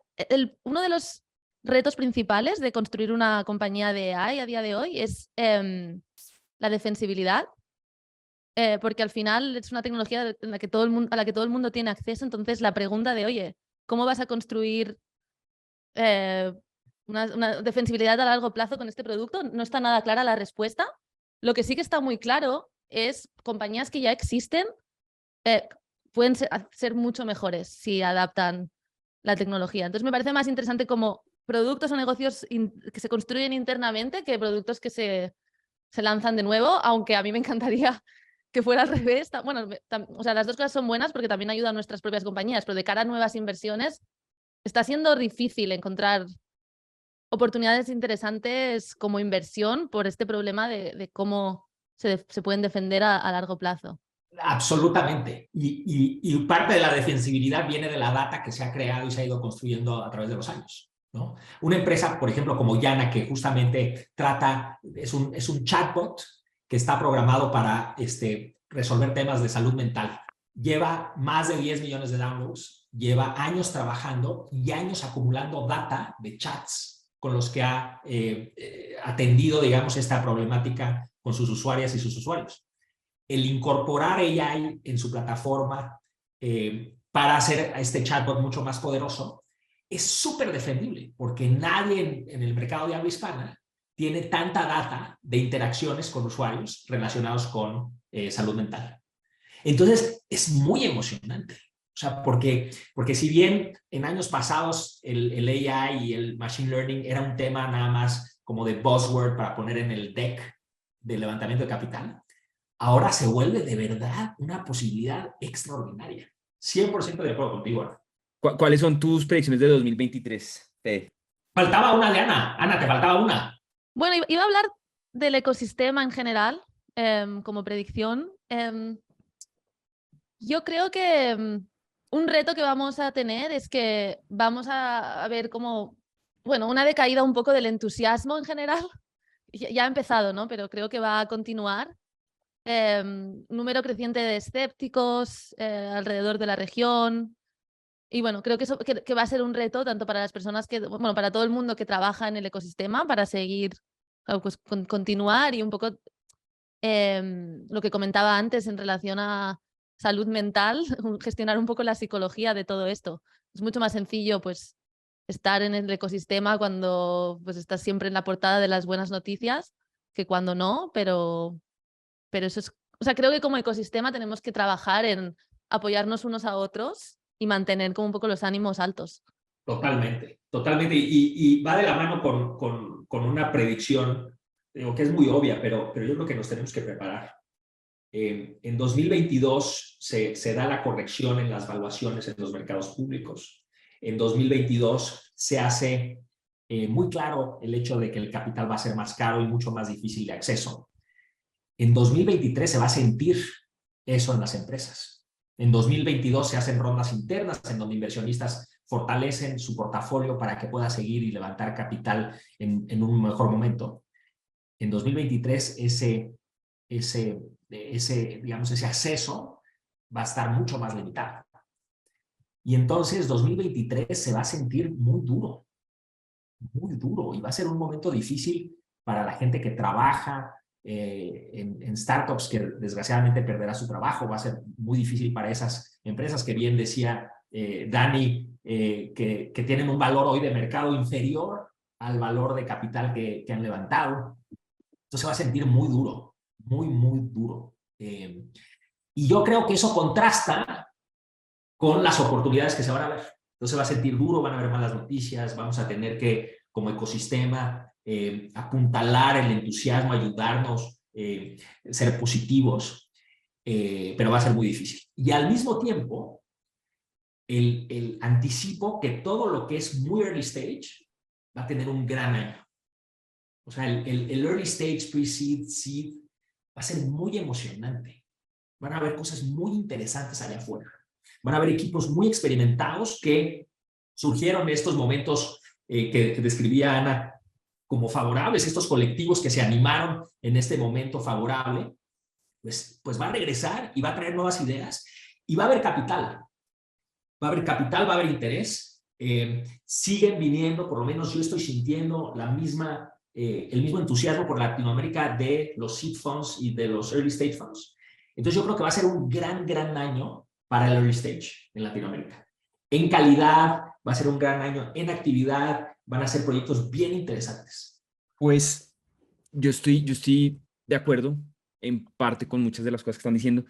uno de los retos principales de construir una compañía de AI a día de hoy es la defensibilidad. Porque al final es una tecnología en la que a la que todo el mundo tiene acceso. Entonces, la pregunta de, oye, ¿cómo vas a construir una defensibilidad a largo plazo con este producto? No está nada clara la respuesta. Lo que sí que está muy claro es compañías que ya existen pueden ser mucho mejores si adaptan la tecnología. Entonces, me parece más interesante como productos o negocios que se construyen internamente que productos que se lanzan de nuevo, aunque a mí me encantaría que fuera al revés. Bueno, o sea, las dos cosas son buenas porque también ayudan a nuestras propias compañías, pero de cara a nuevas inversiones está siendo difícil encontrar oportunidades interesantes como inversión por este problema de cómo se pueden defender a largo plazo. Absolutamente. Y parte de la defensibilidad viene de la data que se ha creado y se ha ido construyendo a través de los años, ¿no? Una empresa, por ejemplo, como Yana, que justamente es un chatbot que está programado para resolver temas de salud mental. Lleva más de 10 millones de downloads, lleva años trabajando y años acumulando data de chats con los que ha atendido, digamos, esta problemática con sus usuarias y sus usuarios. El incorporar AI en su plataforma para hacer a este chatbot mucho más poderoso es súper defendible, porque nadie en el mercado de habla hispana tiene tanta data de interacciones con usuarios relacionados con salud mental. Entonces, es muy emocionante. O sea, porque si bien en años pasados el AI y el Machine Learning era un tema nada más como de buzzword para poner en el deck de levantamiento de capital, ahora se vuelve de verdad una posibilidad extraordinaria. 100% de acuerdo contigo, Ana. ¿Cuáles son tus predicciones de 2023, Fede? Faltaba una de Ana. Ana, te faltaba una. Bueno, iba a hablar del ecosistema en general como predicción. Yo creo que un reto que vamos a tener es que vamos a ver como, bueno, una decaída un poco del entusiasmo en general. Ya ha empezado, ¿no? Pero creo que va a continuar. Número creciente de escépticos alrededor de la región. Y bueno, creo que eso que va a ser un reto tanto para las personas bueno, para todo el mundo que trabaja en el ecosistema, para seguir, pues, continuar y un poco lo que comentaba antes en relación a salud mental, gestionar un poco la psicología de todo esto. Es mucho más sencillo, pues, estar en el ecosistema cuando pues, estás siempre en la portada de las buenas noticias que cuando no, pero eso es, o sea, creo que como ecosistema tenemos que trabajar en apoyarnos unos a otros y mantener como un poco los ánimos altos. Totalmente, totalmente. Y va de la mano con una predicción, digo, que es muy obvia, pero yo creo que nos tenemos que preparar. En 2022 se da la corrección en las valuaciones en los mercados públicos. En 2022 se hace muy claro el hecho de que el capital va a ser más caro y mucho más difícil de acceso. En 2023 se va a sentir eso en las empresas. En 2022 se hacen rondas internas en donde inversionistas fortalecen su portafolio para que pueda seguir y levantar capital en un mejor momento. En 2023 digamos, ese acceso va a estar mucho más limitado. Y entonces 2023 se va a sentir muy duro, y va a ser un momento difícil para la gente que trabaja en startups, que desgraciadamente perderá su trabajo. Va a ser muy difícil para esas empresas que bien decía Dani, que tienen un valor hoy de mercado inferior al valor de capital que han levantado. Entonces va a sentir muy duro, muy duro. Y yo creo que eso contrasta con las oportunidades que se van a ver. Entonces va a sentir duro, van a haber malas noticias, vamos a tener que, como ecosistema, apuntalar el entusiasmo, ayudarnos, ser positivos, pero va a ser muy difícil. Y al mismo tiempo, el anticipo que todo lo que es muy early stage va a tener un gran año. O sea, el early stage, pre-seed, seed, va a ser muy emocionante. Van a haber cosas muy interesantes allá afuera. Van a haber equipos muy experimentados que surgieron en estos momentos que describía Ana como favorables, estos colectivos que se animaron en este momento favorable, pues va a regresar y va a traer nuevas ideas y va a haber capital. Va a haber capital, va a haber interés. Siguen viniendo, por lo menos yo estoy sintiendo el mismo entusiasmo por Latinoamérica de los seed funds y de los early stage funds. Entonces yo creo que va a ser un gran año para el early stage en Latinoamérica. En calidad, va a ser un gran año en actividad, van a ser proyectos bien interesantes. Pues yo estoy de acuerdo en parte con muchas de las cosas que están diciendo.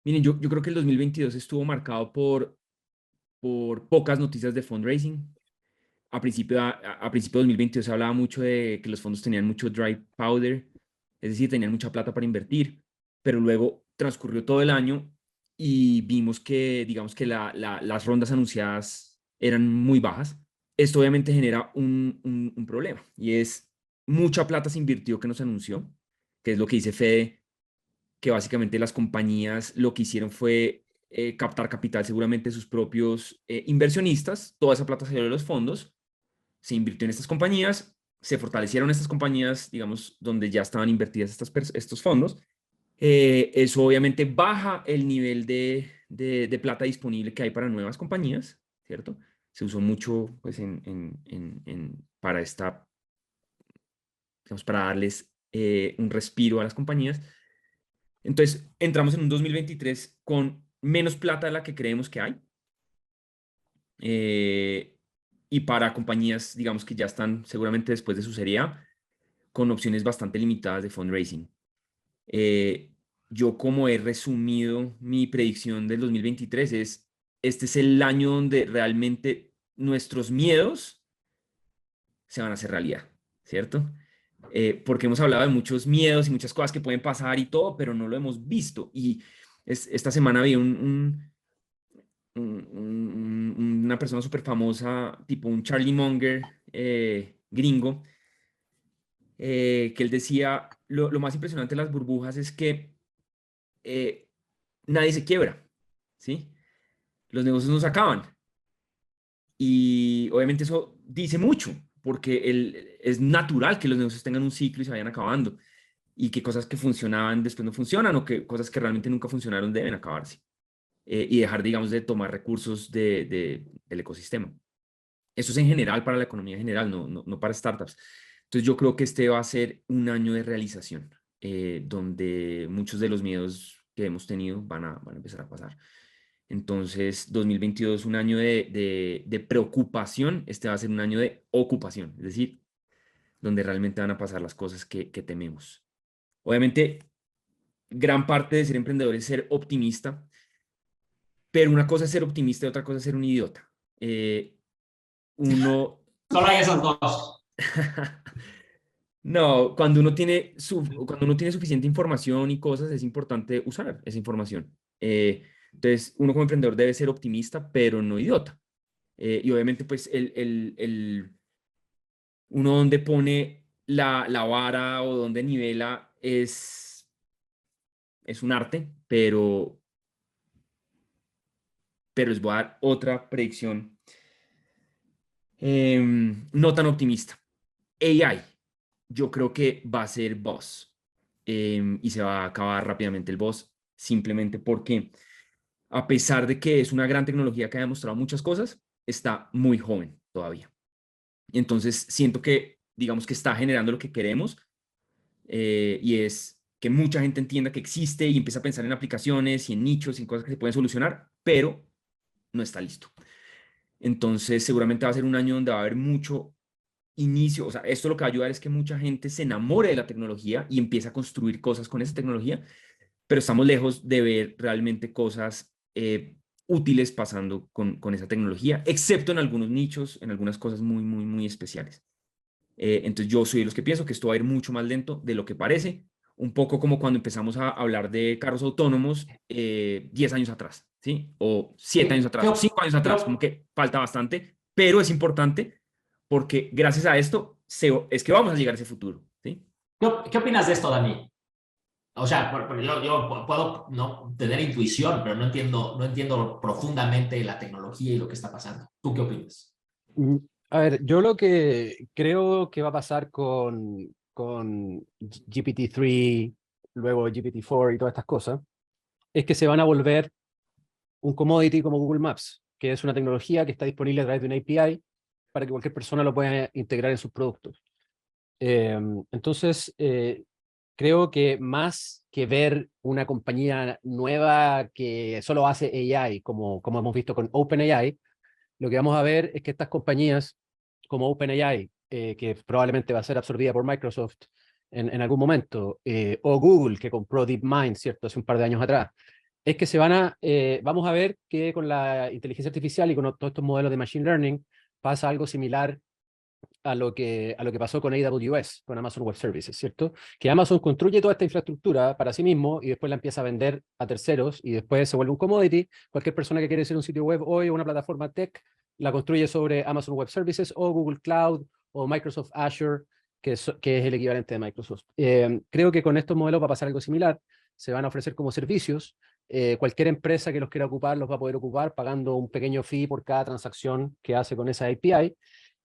Miren, yo creo que el 2022 estuvo marcado por pocas noticias de fundraising. A principio de 2022 se hablaba mucho de que los fondos tenían mucho dry powder, es decir, tenían mucha plata para invertir, pero luego transcurrió todo el año y vimos que, digamos que las rondas anunciadas eran muy bajas. Esto obviamente genera un problema, y es mucha plata se invirtió que no se anunció, que es lo que dice Fede, que básicamente las compañías lo que hicieron fue captar capital seguramente de sus propios inversionistas. Toda esa plata salió de los fondos, se invirtió en estas compañías, se fortalecieron estas compañías, digamos, donde ya estaban invertidas estos fondos. Eso obviamente baja el nivel de plata disponible que hay para nuevas compañías, ¿cierto? Se usó mucho pues, para digamos, para darles un respiro a las compañías. Entonces, entramos en un 2023 con menos plata de la que creemos que hay. Y para compañías, digamos, que ya están seguramente después de su serie A, con opciones bastante limitadas de fundraising. Yo, como he resumido mi predicción del 2023, este es el año donde realmente nuestros miedos se van a hacer realidad, ¿cierto? Porque hemos hablado de muchos miedos y muchas cosas que pueden pasar y todo, pero no lo hemos visto. Y esta semana vi una persona súper famosa, tipo un Charlie Munger gringo, que él decía, lo más impresionante de las burbujas es que nadie se quiebra, ¿sí? Los negocios no se acaban. Y obviamente eso dice mucho, porque es natural que los negocios tengan un ciclo y se vayan acabando, y que cosas que funcionaban después no funcionan, o que cosas que realmente nunca funcionaron deben acabarse, y dejar, digamos, de tomar recursos del ecosistema. Eso es en general para la economía en general, no para startups. Entonces yo creo que este va a ser un año de realización, donde muchos de los miedos que hemos tenido van a empezar a pasar. Entonces 2022 es un año de preocupación, este va a ser un año de ocupación, es decir, donde realmente van a pasar las cosas que tememos. Obviamente, gran parte de ser emprendedor es ser optimista, pero una cosa es ser optimista y otra cosa es ser un idiota. Solo hay esos dos. No, cuando uno tiene suficiente información y cosas, es importante usar esa información. Entonces, uno como emprendedor debe ser optimista, pero no idiota. Y obviamente, pues, uno donde pone la vara o donde nivela es un arte, pero les voy a dar otra predicción no tan optimista. AI, yo creo que va a ser buzz, y se va a acabar rápidamente el buzz, simplemente porque, a pesar de que es una gran tecnología que ha demostrado muchas cosas, está muy joven todavía. Entonces siento que, digamos, que está generando lo que queremos, y es que mucha gente entienda que existe y empieza a pensar en aplicaciones y en nichos y en cosas que se pueden solucionar, pero no está listo. Entonces seguramente va a ser un año donde va a haber mucho inicio. O sea, esto lo que va a ayudar es que mucha gente se enamore de la tecnología y empiece a construir cosas con esa tecnología, pero estamos lejos de ver realmente cosas útiles pasando con esa tecnología, excepto en algunos nichos, en algunas cosas muy, muy, muy especiales. Entonces yo soy de los que pienso que esto va a ir mucho más lento de lo que parece, un poco como cuando empezamos a hablar de carros autónomos 10 años atrás, ¿sí? O 7 años atrás, o 5 años atrás, como que falta bastante, pero es importante porque gracias a esto es que vamos a llegar a ese futuro, ¿sí? ¿Qué opinas de esto, Dani? O sea, yo puedo no tener intuición, pero no entiendo profundamente la tecnología y lo que está pasando. ¿Tú qué opinas? A ver, yo lo que creo que va a pasar con GPT-3, luego GPT-4 y todas estas cosas, es que se van a volver un commodity como Google Maps, que es una tecnología que está disponible a través de una API para que cualquier persona lo pueda integrar en sus productos. Entonces, creo que más que ver una compañía nueva que solo hace AI, como hemos visto con OpenAI, lo que vamos a ver es que estas compañías como OpenAI, que probablemente va a ser absorbida por Microsoft en algún momento, o Google, que compró DeepMind, ¿cierto?, hace un par de años atrás, es que vamos a ver que con la inteligencia artificial y con todos estos modelos de Machine Learning pasa algo similar a lo que pasó con AWS, con Amazon Web Services, ¿cierto? Que Amazon construye toda esta infraestructura para sí mismo y después la empieza a vender a terceros y después se vuelve un commodity. Cualquier persona que quiere hacer un sitio web hoy o una plataforma tech la construye sobre Amazon Web Services o Google Cloud o Microsoft Azure, que es el equivalente de Microsoft. Creo que con estos modelos va a pasar algo similar. Se van a ofrecer como servicios. Cualquier empresa que los quiera ocupar los va a poder ocupar pagando un pequeño fee por cada transacción que hace con esa API.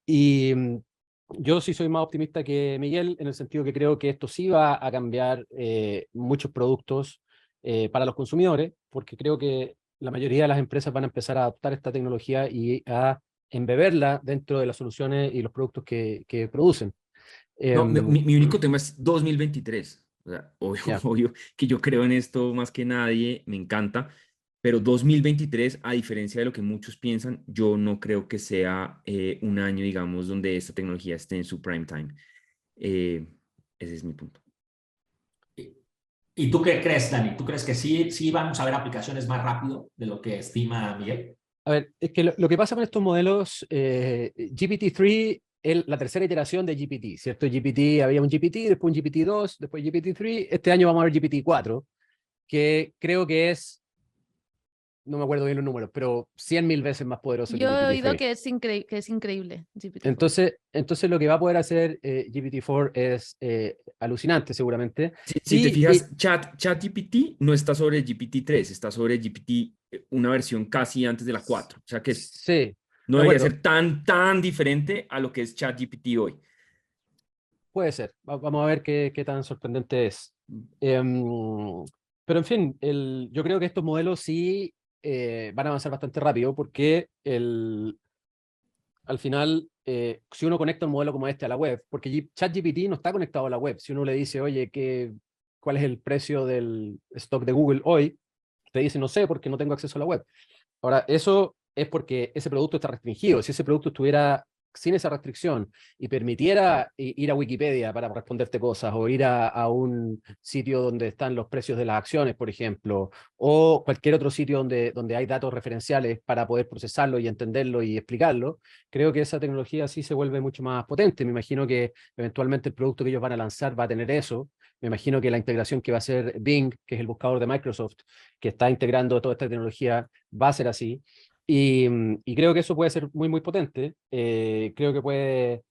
Y yo sí soy más optimista que Miguel en el sentido que creo que esto sí va a cambiar muchos productos para los consumidores, porque creo que la mayoría de las empresas van a empezar a adoptar esta tecnología y a embeberla dentro de las soluciones y los productos que producen. No, mi único tema es 2023. O sea, obvio, Yeah. obvio que yo creo en esto más que nadie, me encanta, pero 2023, a diferencia de lo que muchos piensan, yo no creo que sea un año, digamos, donde esta tecnología esté en su prime time. Ese es mi punto. ¿Y tú qué crees, Dani? ¿Tú crees que sí vamos a ver aplicaciones más rápido de lo que estima Miguel? A ver, es que lo que pasa con estos modelos, GPT-3 es la tercera iteración de GPT, ¿cierto? Había un GPT, después un GPT-2, después GPT-3, este año vamos a ver GPT-4, que creo que es, no me acuerdo bien los números, pero 100.000 veces más poderoso que Yo he oído GPT-3. que es increíble GPT-4. Entonces lo que va a poder hacer GPT-4 es alucinante seguramente. Si te fijas, ChatGPT no está sobre GPT-3, está sobre GPT, una versión casi antes de la 4. O sea que sí, no de debería acuerdo. ser tan diferente a lo que es ChatGPT hoy. Puede ser. Vamos a ver qué tan sorprendente es. Pero en fin, yo creo que estos modelos sí van a avanzar bastante rápido porque al final, si uno conecta un modelo como este a la web, porque ChatGPT no está conectado a la web, si uno le dice, oye, ¿cuál es el precio del stock de Google hoy? Te dice, no sé, porque no tengo acceso a la web. Ahora, eso es porque ese producto está restringido. Si ese producto estuviera sin esa restricción y permitiera ir a Wikipedia para responderte cosas o ir a un sitio donde están los precios de las acciones, por ejemplo, o cualquier otro sitio donde hay datos referenciales para poder procesarlo y entenderlo y explicarlo, creo que esa tecnología sí se vuelve mucho más potente. Me imagino que eventualmente el producto que ellos van a lanzar va a tener eso. Me imagino que la integración que va a hacer Bing, que es el buscador de Microsoft, que está integrando toda esta tecnología, va a ser así. Y creo que eso puede ser muy, muy potente. Creo que puede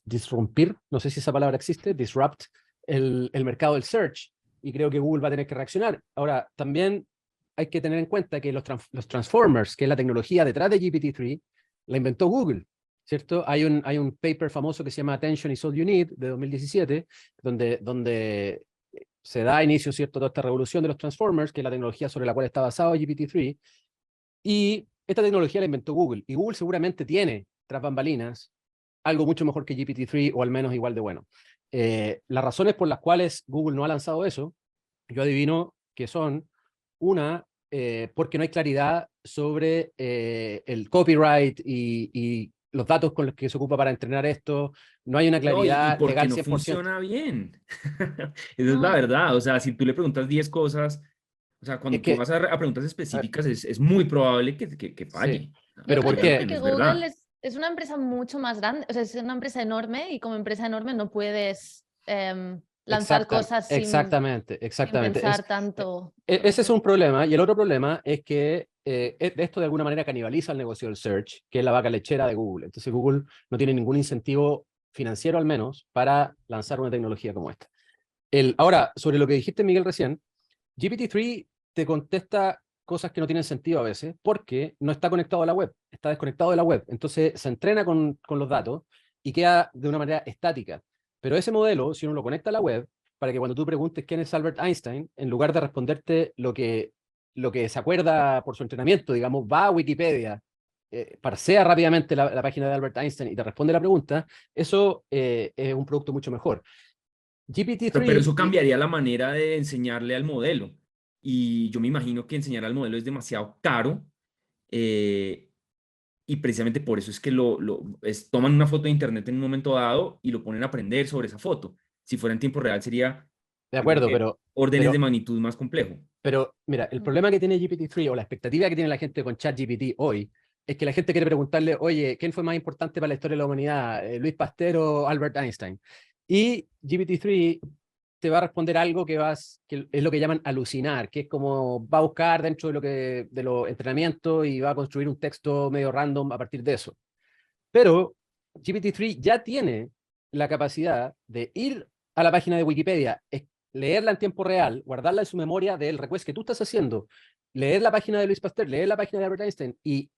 disrumpir, no sé si esa palabra existe, disrupt el mercado del search. Y creo que Google va a tener que reaccionar. Ahora, también hay que tener en cuenta que los transformers, que es la tecnología detrás de GPT-3, la inventó Google, ¿cierto? Hay un paper famoso que se llama Attention is All You Need, de 2017, donde se da inicio, ¿cierto?, toda esta revolución de los transformers, que es la tecnología sobre la cual está basado GPT-3, y esta tecnología la inventó Google, y Google seguramente tiene, tras bambalinas, algo mucho mejor que GPT-3, o al menos igual de bueno. Las razones por las cuales Google no ha lanzado eso, yo adivino que son, una, porque no hay claridad sobre el copyright y los datos con los que se ocupa para entrenar esto, no hay una claridad porque legal no 100%. funciona bien. Esa es la verdad. O sea, si tú le preguntas 10 cosas, O sea, cuando Es tú que, vas a preguntas específicas, es muy probable que falle. pero Yo ¿por creo qué? No que es verdad. Google es una empresa mucho más grande, o sea, es una empresa enorme y como empresa enorme no puedes lanzar cosas Exactamente, sin exactamente. pensar tanto. Ese es un problema. Y el otro problema es que esto de alguna manera canibaliza el negocio del search, que es la vaca lechera de Google. Entonces Google no tiene ningún incentivo financiero al menos para lanzar una tecnología como esta. Ahora, sobre lo que dijiste, Miguel, recién, GPT-3 te contesta cosas que no tienen sentido a veces porque no está conectado a la web, está desconectado de la web. Entonces se entrena con los datos y queda de una manera estática. Pero ese modelo, si uno lo conecta a la web, para que cuando tú preguntes quién es Albert Einstein, en lugar de responderte lo que se acuerda por su entrenamiento, digamos, va a Wikipedia, parsea rápidamente la página de Albert Einstein y te responde la pregunta, eso es un producto mucho mejor. Pero GPT-3 eso cambiaría la manera de enseñarle al modelo. Y yo me imagino que enseñar al modelo es demasiado caro. eh, y precisamente por eso es que toman una foto de internet en un momento dado y lo ponen a aprender sobre esa foto. Si fuera en tiempo real sería, de yo creo acuerdo, que órdenes de pero magnitud más complejo. Pero mira, el problema que tiene GPT-3 o la expectativa que tiene la gente con ChatGPT hoy es que la gente quiere preguntarle, oye, ¿quién fue más importante para la historia de la humanidad? ¿Luis Pasteur o Albert Einstein? Y GPT-3 te va a responder algo que es lo que llaman alucinar, que es como va a buscar dentro de los entrenamientos y va a construir un texto medio random a partir de eso. Pero GPT-3 ya tiene la capacidad de ir a la página de Wikipedia, leerla en tiempo real, guardarla en su memoria del request que tú estás haciendo, leer la página de Luis Pasteur, leer la página de Albert Einstein y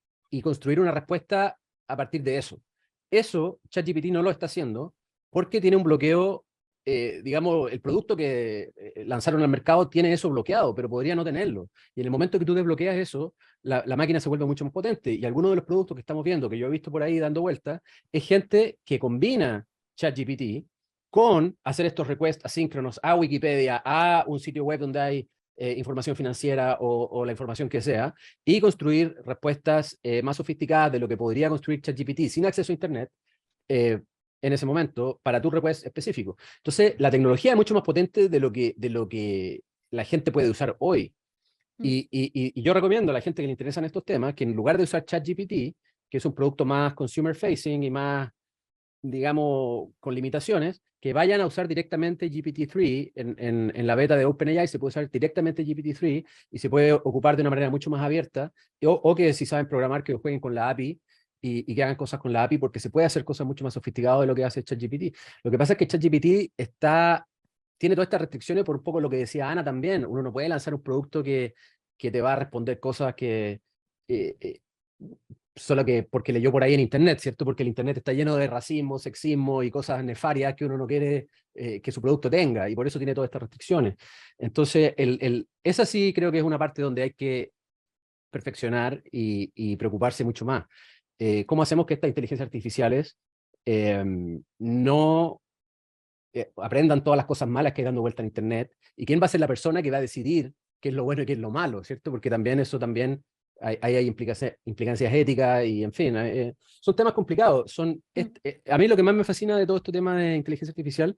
construir una respuesta a partir de eso. Eso ChatGPT no lo está haciendo porque tiene un bloqueo, digamos, el producto que lanzaron al mercado tiene eso bloqueado, pero podría no tenerlo. Y en el momento que tú desbloqueas eso, la máquina se vuelve mucho más potente. Y algunos de los productos que estamos viendo, que yo he visto por ahí dando vueltas, es gente que combina ChatGPT con hacer estos requests asíncronos a Wikipedia, a un sitio web donde hay información financiera o la información que sea, y construir respuestas más sofisticadas de lo que podría construir ChatGPT sin acceso a Internet en ese momento para tu request específico. Entonces, la tecnología es mucho más potente de lo que la gente puede usar hoy. Y yo recomiendo a la gente que le interesan estos temas que en lugar de usar ChatGPT, que es un producto más consumer facing y más, digamos, con limitaciones, que vayan a usar directamente GPT-3 en la beta de OpenAI. Se puede usar directamente GPT-3 y se puede ocupar de una manera mucho más abierta, o que si saben programar, que jueguen con la API y que hagan cosas con la API, porque se puede hacer cosas mucho más sofisticadas de lo que hace ChatGPT. Lo que pasa es que ChatGPT tiene todas estas restricciones por un poco lo que decía Ana también. Uno no puede lanzar un producto que te va a responder cosas que solo que porque leyó por ahí en Internet, ¿cierto? Porque el Internet está lleno de racismo, sexismo y cosas nefarias que uno no quiere que su producto tenga, y por eso tiene todas estas restricciones. Entonces, esa sí creo que es una parte donde hay que perfeccionar y preocuparse mucho más. ¿Cómo hacemos que estas inteligencias artificiales no aprendan todas las cosas malas que hay dando vuelta en Internet? ¿Y quién va a ser la persona que va a decidir qué es lo bueno y qué es lo malo, ¿cierto? Porque también eso también hay implicancias éticas y, en fin, son temas complicados. A mí lo que más me fascina de todo este tema de inteligencia artificial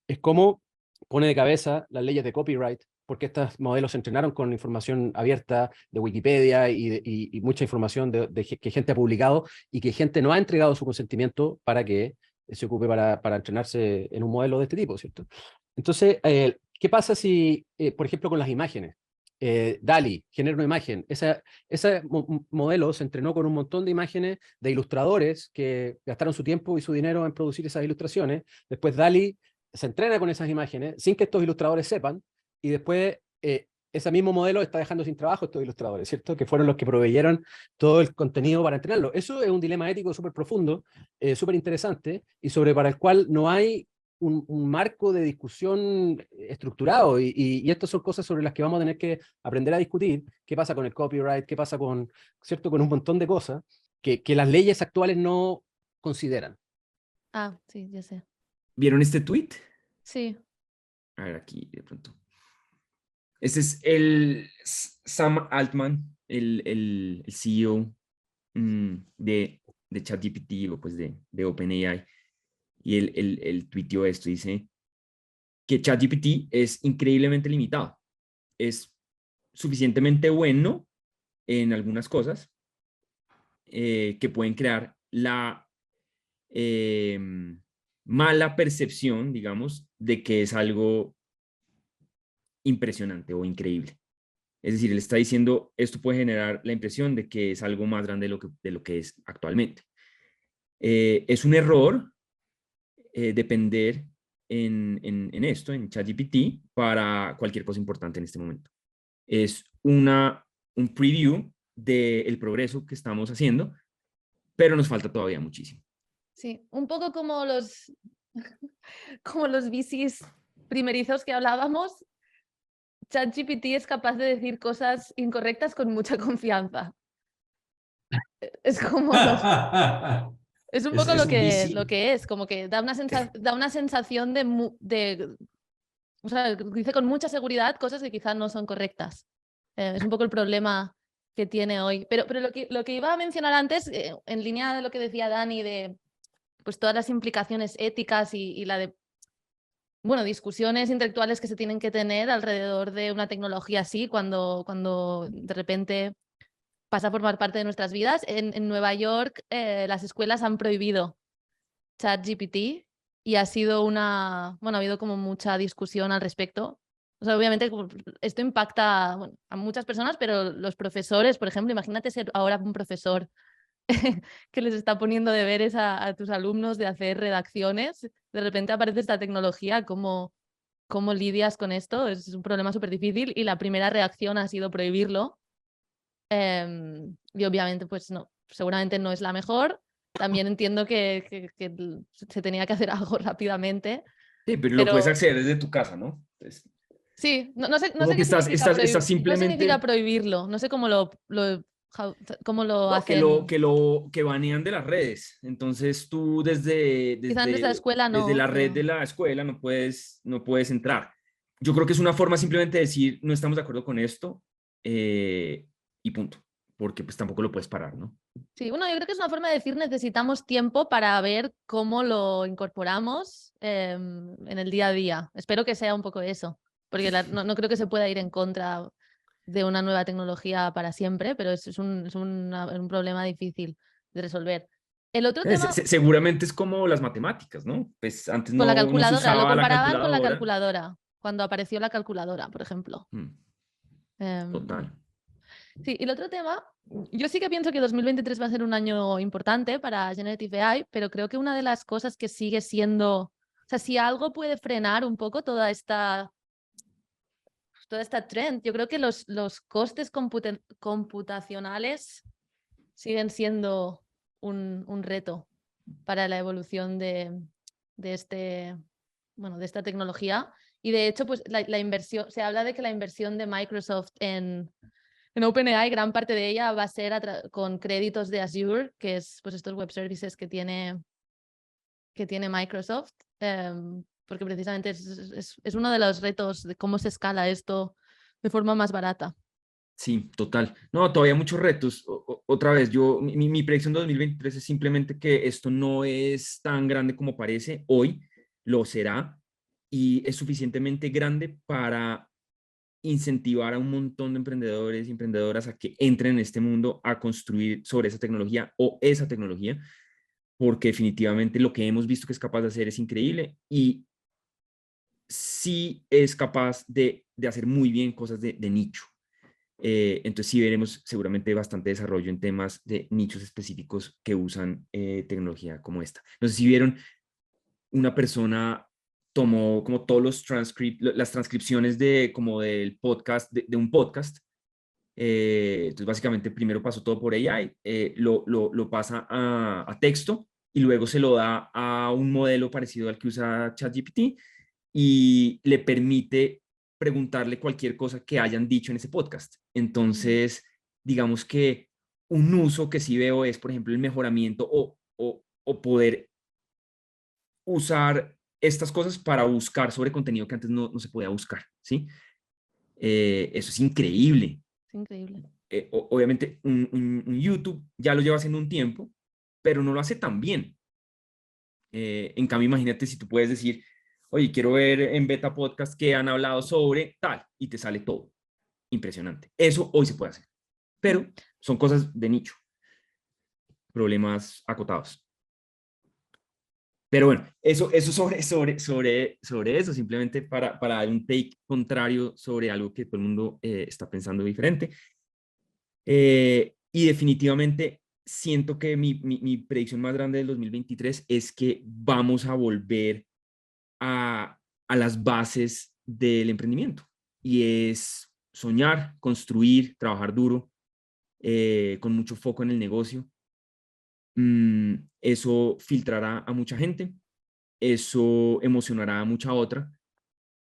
es cómo pone de cabeza las leyes de copyright, porque estos modelos se entrenaron con información abierta de Wikipedia y mucha información que gente ha publicado y que gente no ha entregado su consentimiento para que se ocupe para entrenarse en un modelo de este tipo, ¿cierto? Entonces, ¿qué pasa si, por ejemplo, con las imágenes? DALL-E genera una imagen. Ese modelo se entrenó con un montón de imágenes de ilustradores que gastaron su tiempo y su dinero en producir esas ilustraciones. Después DALL-E se entrena con esas imágenes sin que estos ilustradores sepan, y después ese mismo modelo está dejando sin trabajo a estos ilustradores, ¿cierto? Que fueron los que proveyeron todo el contenido para entrenarlo. Eso es un dilema ético súper profundo, súper interesante, y para el cual no hay un marco de discusión estructurado, y estas son cosas sobre las que vamos a tener que aprender a discutir. ¿Qué pasa con el copyright? ¿Qué pasa ¿cierto? Con un montón de cosas que las leyes actuales no consideran? Ah, sí, ya sé. ¿Vieron este tweet? Sí. A ver, aquí de pronto. Este es el Sam Altman, el CEO de ChatGPT, o pues de OpenAI. Y él tuiteó esto, dice que ChatGPT es increíblemente limitado. Es suficientemente bueno en algunas cosas que pueden crear la mala percepción, digamos, de que es algo impresionante o increíble. Es decir, él está diciendo, esto puede generar la impresión de que es algo más grande de lo que es actualmente. Es un error depender en esto, en ChatGPT, para cualquier cosa importante en este momento. Es un preview del progreso que estamos haciendo, pero nos falta todavía muchísimo. Sí, un poco como como los VCs primerizos que hablábamos. ChatGPT es capaz de decir cosas incorrectas con mucha confianza. Es como es un poco Es un bici. lo que es, como que da una sensación o sea, dice con mucha seguridad cosas que quizás no son correctas. Es un poco el problema que tiene hoy. Pero lo que iba a mencionar antes, en línea de lo que decía Dani, de pues todas las implicaciones éticas y la de discusiones intelectuales que se tienen que tener alrededor de una tecnología así cuando de repente pasa a formar parte de nuestras vidas. En Nueva York las escuelas han prohibido ChatGPT y ha habido como mucha discusión al respecto. O sea, obviamente esto impacta a muchas personas, pero los profesores, por ejemplo, imagínate ser ahora un profesor que les está poniendo deberes a tus alumnos de hacer redacciones. De repente aparece esta tecnología, ¿cómo lidias con esto? Es un problema súper difícil y la primera reacción ha sido prohibirlo. Y obviamente, pues no, seguramente no es la mejor. También entiendo que se tenía que hacer algo rápidamente. Sí, pero lo puedes acceder desde tu casa, ¿no? Entonces, Sí, no sé como que qué significa estás no significa simplemente... prohibirlo. No sé cómo cómo lo No, hacen. que banean de las redes. Entonces tú desde, Quizás desde la desde, escuela desde no, la red pero de la escuela no puedes entrar. Yo creo que es una forma simplemente de decir, no estamos de acuerdo con esto y punto. Porque pues tampoco lo puedes parar, ¿no? sí, yo creo que es una forma de decir necesitamos tiempo para ver cómo lo incorporamos en el día a día. Espero que sea un poco eso, porque no creo que se pueda ir en contra de una nueva tecnología para siempre, pero es un problema difícil de resolver. El otro tema Seguramente es como las matemáticas, ¿no? Pues antes con la no se calculadora, lo usaba la comparaban con la calculadora. calculadora, cuando apareció la calculadora, por ejemplo. Total. Sí, y el otro tema, yo sí que pienso que 2023 va a ser un año importante para Generative AI, pero creo que una de las cosas que sigue siendo, o sea, si algo puede frenar un poco toda esta trend, yo creo que los costes computacionales siguen siendo un reto para la evolución de esta tecnología. Y de hecho, pues la inversión, se habla de que la inversión de Microsoft en OpenAI, gran parte de ella va a ser con créditos de Azure, que es pues estos web services que tiene Microsoft, porque precisamente es uno de los retos de cómo se escala esto de forma más barata. Sí, total. No, todavía muchos retos. Otra vez, mi predicción de 2023 es simplemente que esto no es tan grande como parece. Hoy lo será y es suficientemente grande para incentivar a un montón de emprendedores y emprendedoras a que entren en este mundo a construir sobre esa tecnología o esa tecnología, porque definitivamente lo que hemos visto que es capaz de hacer es increíble y sí es capaz de hacer muy bien cosas de nicho. Entonces sí veremos seguramente bastante desarrollo en temas de nichos específicos que usan tecnología como esta. No sé si vieron, una persona tomó como todos las transcripciones como del podcast, de un podcast. Entonces básicamente primero pasó todo por AI, lo pasa a texto y luego se lo da a un modelo parecido al que usa ChatGPT y le permite preguntarle cualquier cosa que hayan dicho en ese podcast. Entonces, digamos que un uso que sí veo es, por ejemplo, el mejoramiento o poder usar estas cosas para buscar sobre contenido que antes no se podía buscar, ¿sí? Eso es increíble. Es increíble. Obviamente, un YouTube ya lo lleva haciendo un tiempo, pero no lo hace tan bien. En cambio, imagínate si tú puedes decir, oye, quiero ver en Beta Podcast que han hablado sobre tal, y te sale todo impresionante. Eso hoy se puede hacer, pero son cosas de nicho, problemas acotados. Pero bueno, eso sobre eso, simplemente para dar un take contrario sobre algo que todo el mundo está pensando diferente. Y definitivamente siento que mi predicción más grande del 2023 es que vamos a volver a las bases del emprendimiento, y es soñar, construir, trabajar duro, con mucho foco en el negocio. Eso filtrará a mucha gente, eso emocionará a mucha otra,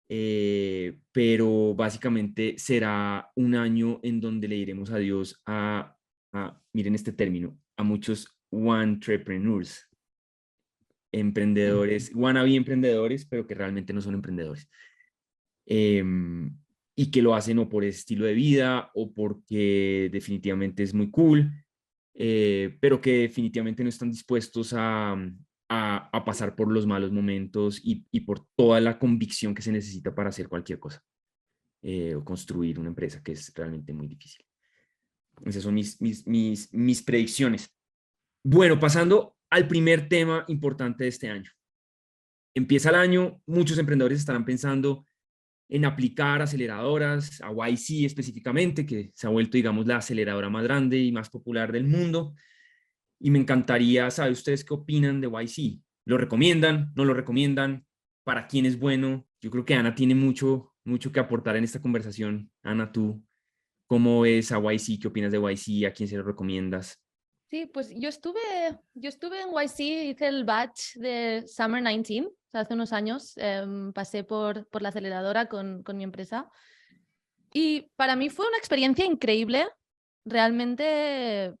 pero básicamente será un año en donde le diremos adiós miren este término, a muchos entrepreneurs, emprendedores, wannabe emprendedores, pero que realmente no son emprendedores. Y que lo hacen o por estilo de vida o porque definitivamente es muy cool, pero que definitivamente no están dispuestos a pasar por los malos momentos y por toda la convicción que se necesita para hacer cualquier cosa, o construir una empresa, que es realmente muy difícil. Esas son mis predicciones. Bueno, pasando al primer tema importante de este año. Empieza el año, muchos emprendedores estarán pensando en aplicar aceleradoras, a YC específicamente, que se ha vuelto, digamos, la aceleradora más grande y más popular del mundo. Y me encantaría saber ustedes qué opinan de YC. ¿Lo recomiendan? ¿No lo recomiendan? ¿Para quién es bueno? Yo creo que Ana tiene mucho que aportar en esta conversación. Ana, ¿tú cómo ves a YC? ¿Qué opinas de YC? ¿A quién se lo recomiendas? Sí, pues yo estuve en YC, hice el batch de Summer 19, o sea, hace unos años, pasé por la aceleradora con mi empresa, y para mí fue una experiencia increíble, realmente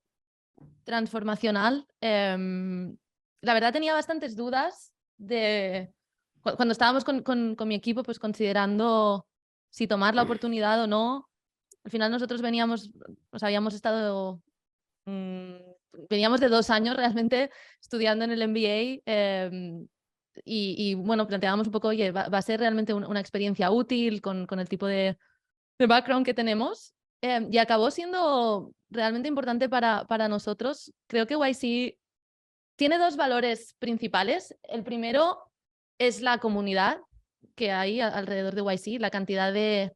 transformacional. La verdad tenía bastantes dudas cuando estábamos con mi equipo, pues considerando si tomar la oportunidad o no. Al final nosotros habíamos estado... veníamos de 2 años realmente estudiando en el MBA, y bueno, planteábamos un poco, oye, va a ser realmente una experiencia útil con el tipo de background que tenemos, y acabó siendo realmente importante para nosotros. Creo que YC tiene 2 valores principales. El primero es la comunidad que hay alrededor de YC, la cantidad de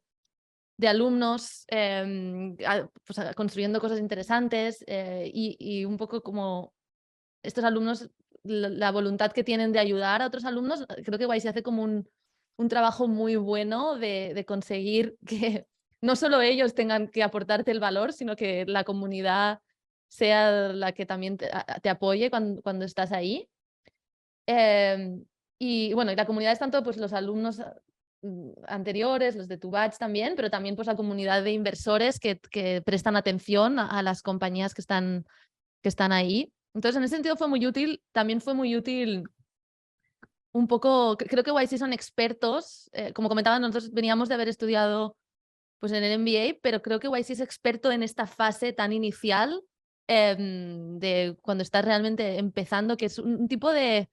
alumnos, pues, construyendo cosas interesantes, y un poco como estos alumnos, la voluntad que tienen de ayudar a otros alumnos. Creo que YC hace como un trabajo muy bueno de conseguir que no solo ellos tengan que aportarte el valor, sino que la comunidad sea la que también te apoye cuando estás ahí. Y bueno, y la comunidad es tanto pues los alumnos anteriores, los de tu batch también, pero también pues la comunidad de inversores que prestan atención a las compañías que están ahí. Entonces, en ese sentido fue muy útil. También fue muy útil un poco, creo que YC son expertos, como comentaba, nosotros veníamos de haber estudiado pues en el MBA, pero creo que YC es experto en esta fase tan inicial, de cuando estás realmente empezando, que es un tipo de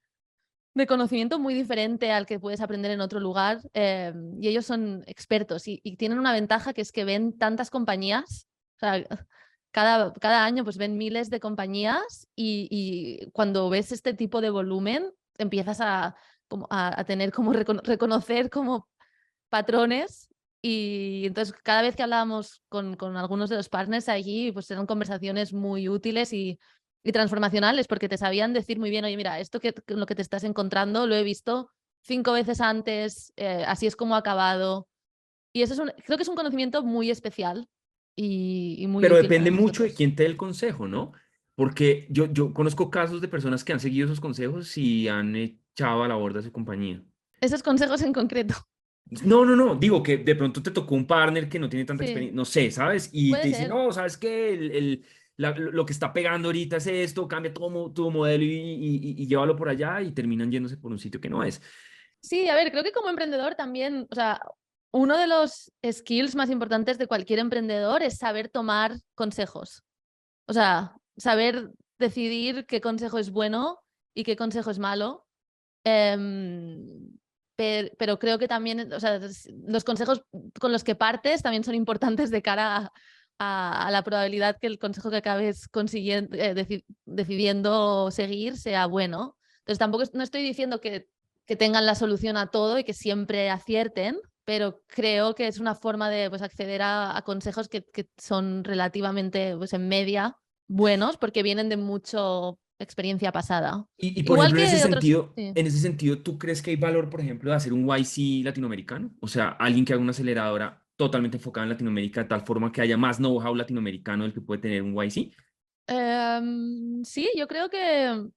conocimiento muy diferente al que puedes aprender en otro lugar, y ellos son expertos y tienen una ventaja, que es que ven tantas compañías, o sea, cada año pues ven miles de compañías, y cuando ves este tipo de volumen empiezas a tener como reconocer como patrones. Y entonces cada vez que hablábamos con algunos de los partners allí, pues eran conversaciones muy útiles y transformacionales, porque te sabían decir muy bien, oye, mira, esto con lo que te estás encontrando lo he visto 5 veces antes, así es como ha acabado. Y eso creo que es un conocimiento muy especial y muy Pero útil para depende mucho de nosotros. quién te dé el consejo, ¿no? Porque yo conozco casos de personas que han seguido esos consejos y han echado a la borda su compañía. Esos consejos en concreto. No, digo que de pronto te tocó un partner que no tiene tanta Sí, experiencia, no sé, ¿sabes? Y te puede dice, ser. no, ¿sabes qué? Lo que está pegando ahorita es esto, cambia todo tu modelo y llévalo por allá, y terminan yéndose por un sitio que no es. Sí, a ver, creo que como emprendedor también, o sea, uno de los skills más importantes de cualquier emprendedor es saber tomar consejos. O sea, saber decidir qué consejo es bueno y qué consejo es malo. pero creo que también, o sea, los consejos con los que partes también son importantes de cara a la probabilidad que el consejo que acabes consiguiendo, decidiendo seguir sea bueno. Entonces tampoco no estoy diciendo que tengan la solución a todo y que siempre acierten, pero creo que es una forma de pues, acceder a consejos que son relativamente, pues en media, buenos, porque vienen de mucha experiencia pasada. Y por Igual ejemplo, que otros... sí. en ese sentido, ¿tú crees que hay valor, por ejemplo, de hacer un YC latinoamericano? O sea, alguien que haga una aceleradora totalmente enfocada en Latinoamérica, de tal forma que haya más know-how latinoamericano del que puede tener un YC. Sí, yo creo que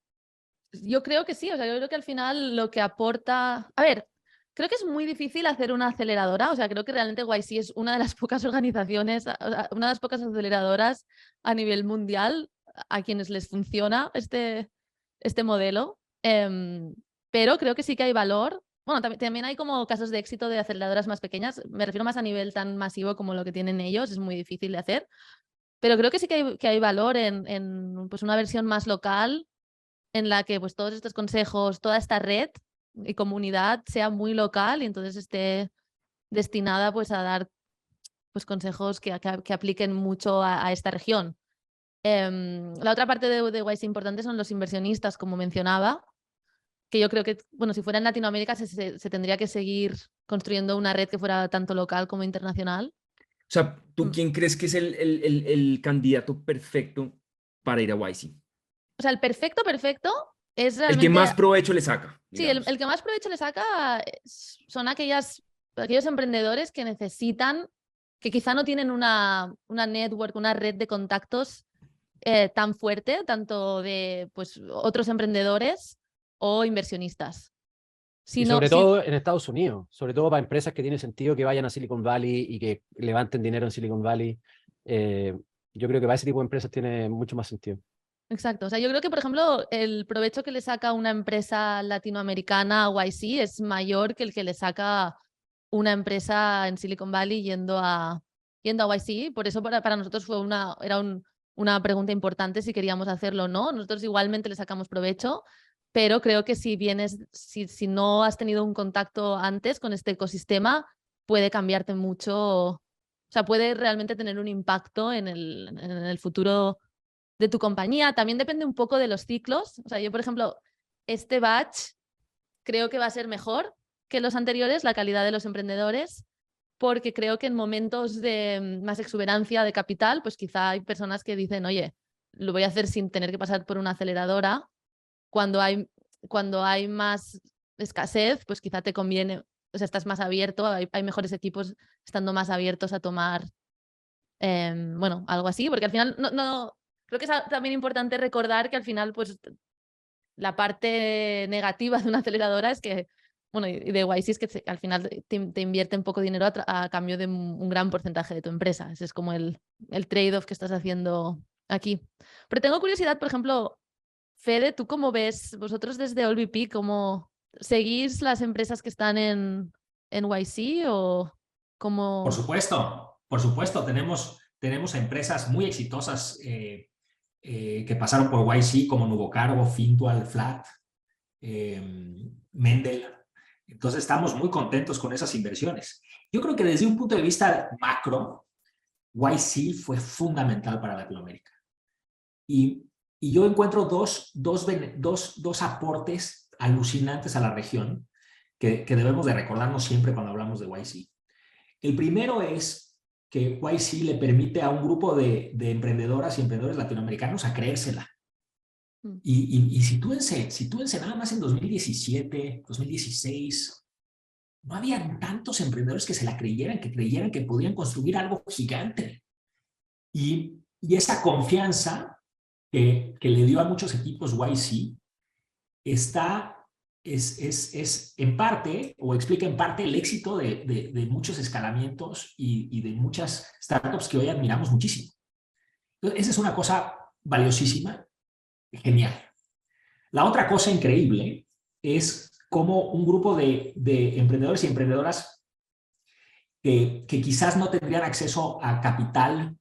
sí. O sea, yo creo que al final lo que aporta... A ver, creo que es muy difícil hacer una aceleradora. O sea, creo que realmente YC es una de las pocas organizaciones, o sea, una de las pocas aceleradoras a nivel mundial a quienes les funciona este modelo. Pero creo que sí que hay valor. Bueno, también hay como casos de éxito de aceleradoras más pequeñas. Me refiero más a nivel tan masivo como lo que tienen ellos. Es muy difícil de hacer. Pero creo que sí que hay valor en pues una versión más local en la que pues todos estos consejos, toda esta red y comunidad sea muy local y entonces esté destinada pues a dar pues consejos que apliquen mucho a esta región. La otra parte de YC importante son los inversionistas, como mencionaba, que yo creo que, bueno, si fuera en Latinoamérica se tendría que seguir construyendo una red que fuera tanto local como internacional. O sea, ¿tú quién crees que es el candidato perfecto para ir a YC? O sea, el perfecto es realmente... El que más provecho le saca. Sí, el que más provecho le saca son aquellos emprendedores que necesitan, que quizá no tienen una network, una red de contactos tan fuerte, tanto de pues, otros emprendedores o inversionistas. Y sobre todo en Estados Unidos, sobre todo para empresas que tiene sentido que vayan a Silicon Valley y que levanten dinero en Silicon Valley. Yo creo que para ese tipo de empresas tiene mucho más sentido. Exacto. O sea, yo creo que, por ejemplo, el provecho que le saca una empresa latinoamericana a YC es mayor que el que le saca una empresa en Silicon Valley yendo a YC. Por eso para nosotros fue era una pregunta importante si queríamos hacerlo o no. Nosotros igualmente le sacamos provecho, pero creo que si si no has tenido un contacto antes con este ecosistema, puede cambiarte mucho. O sea, puede realmente tener un impacto en el futuro de tu compañía. También depende un poco de los ciclos. O sea, yo, por ejemplo, este batch creo que va a ser mejor que los anteriores, la calidad de los emprendedores, porque creo que en momentos de más exuberancia de capital, pues quizá hay personas que dicen, oye, lo voy a hacer sin tener que pasar por una aceleradora. Cuando hay más escasez, pues quizá te conviene, o sea, estás más abierto, hay mejores equipos estando más abiertos a tomar, bueno, algo así, porque al final no creo que es también importante recordar que al final, pues, la parte negativa de una aceleradora es que, bueno, y de YC es que al final te invierten poco dinero a cambio de un gran porcentaje de tu empresa. Ese es como el trade-off que estás haciendo aquí. Pero tengo curiosidad, por ejemplo, Fede, ¿tú cómo ves, vosotros desde AllVP, cómo seguís las empresas que están en YC o cómo...? Por supuesto, tenemos empresas muy exitosas que pasaron por YC como Nuvocargo, Fintual, Flat, Mendel. Entonces estamos muy contentos con esas inversiones. Yo creo que desde un punto de vista macro, YC fue fundamental para Latinoamérica. Y yo encuentro dos aportes alucinantes a la región que debemos de recordarnos siempre cuando hablamos de YC. El primero es que YC le permite a un grupo de emprendedoras y emprendedores latinoamericanos a creérsela. Y sitúense nada más en 2017, 2016, no habían tantos emprendedores que se la creyeran que podían construir algo gigante. Y esa confianza que le dio a muchos equipos YC es en parte, o explica en parte, el éxito de muchos escalamientos y de muchas startups que hoy admiramos muchísimo. Entonces, esa es una cosa valiosísima, genial. La otra cosa increíble es cómo un grupo de emprendedores y emprendedoras que quizás no tendrían acceso a capital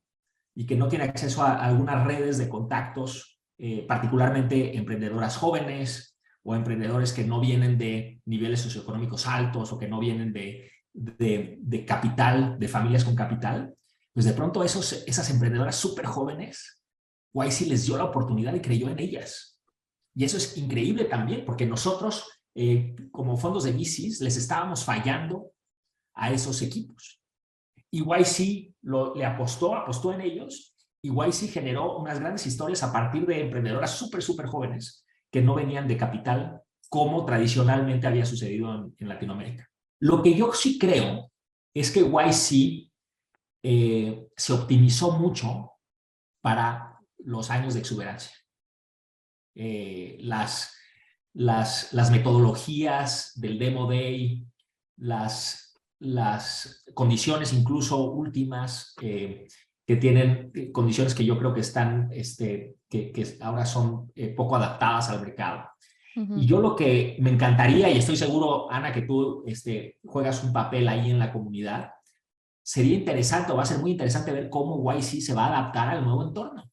y que no tienen acceso a algunas redes de contactos, particularmente emprendedoras jóvenes o emprendedores que no vienen de niveles socioeconómicos altos o que no vienen de capital, de familias con capital, pues de pronto esas emprendedoras súper jóvenes, YC les dio la oportunidad y creyó en ellas. Y eso es increíble también, porque nosotros, como fondos de VCs, les estábamos fallando a esos equipos. Y YC le apostó en ellos, y YC generó unas grandes historias a partir de emprendedoras súper jóvenes que no venían de capital, como tradicionalmente había sucedido en Latinoamérica. Lo que yo sí creo es que YC se optimizó mucho para los años de exuberancia. Las metodologías del Demo Day, las condiciones incluso últimas, que tienen condiciones que yo creo que están, que ahora son poco adaptadas al mercado. Y yo lo que me encantaría, y estoy seguro, Ana, que tú juegas un papel ahí en la comunidad, sería interesante, o va a ser muy interesante ver cómo YC se va a adaptar al nuevo entorno,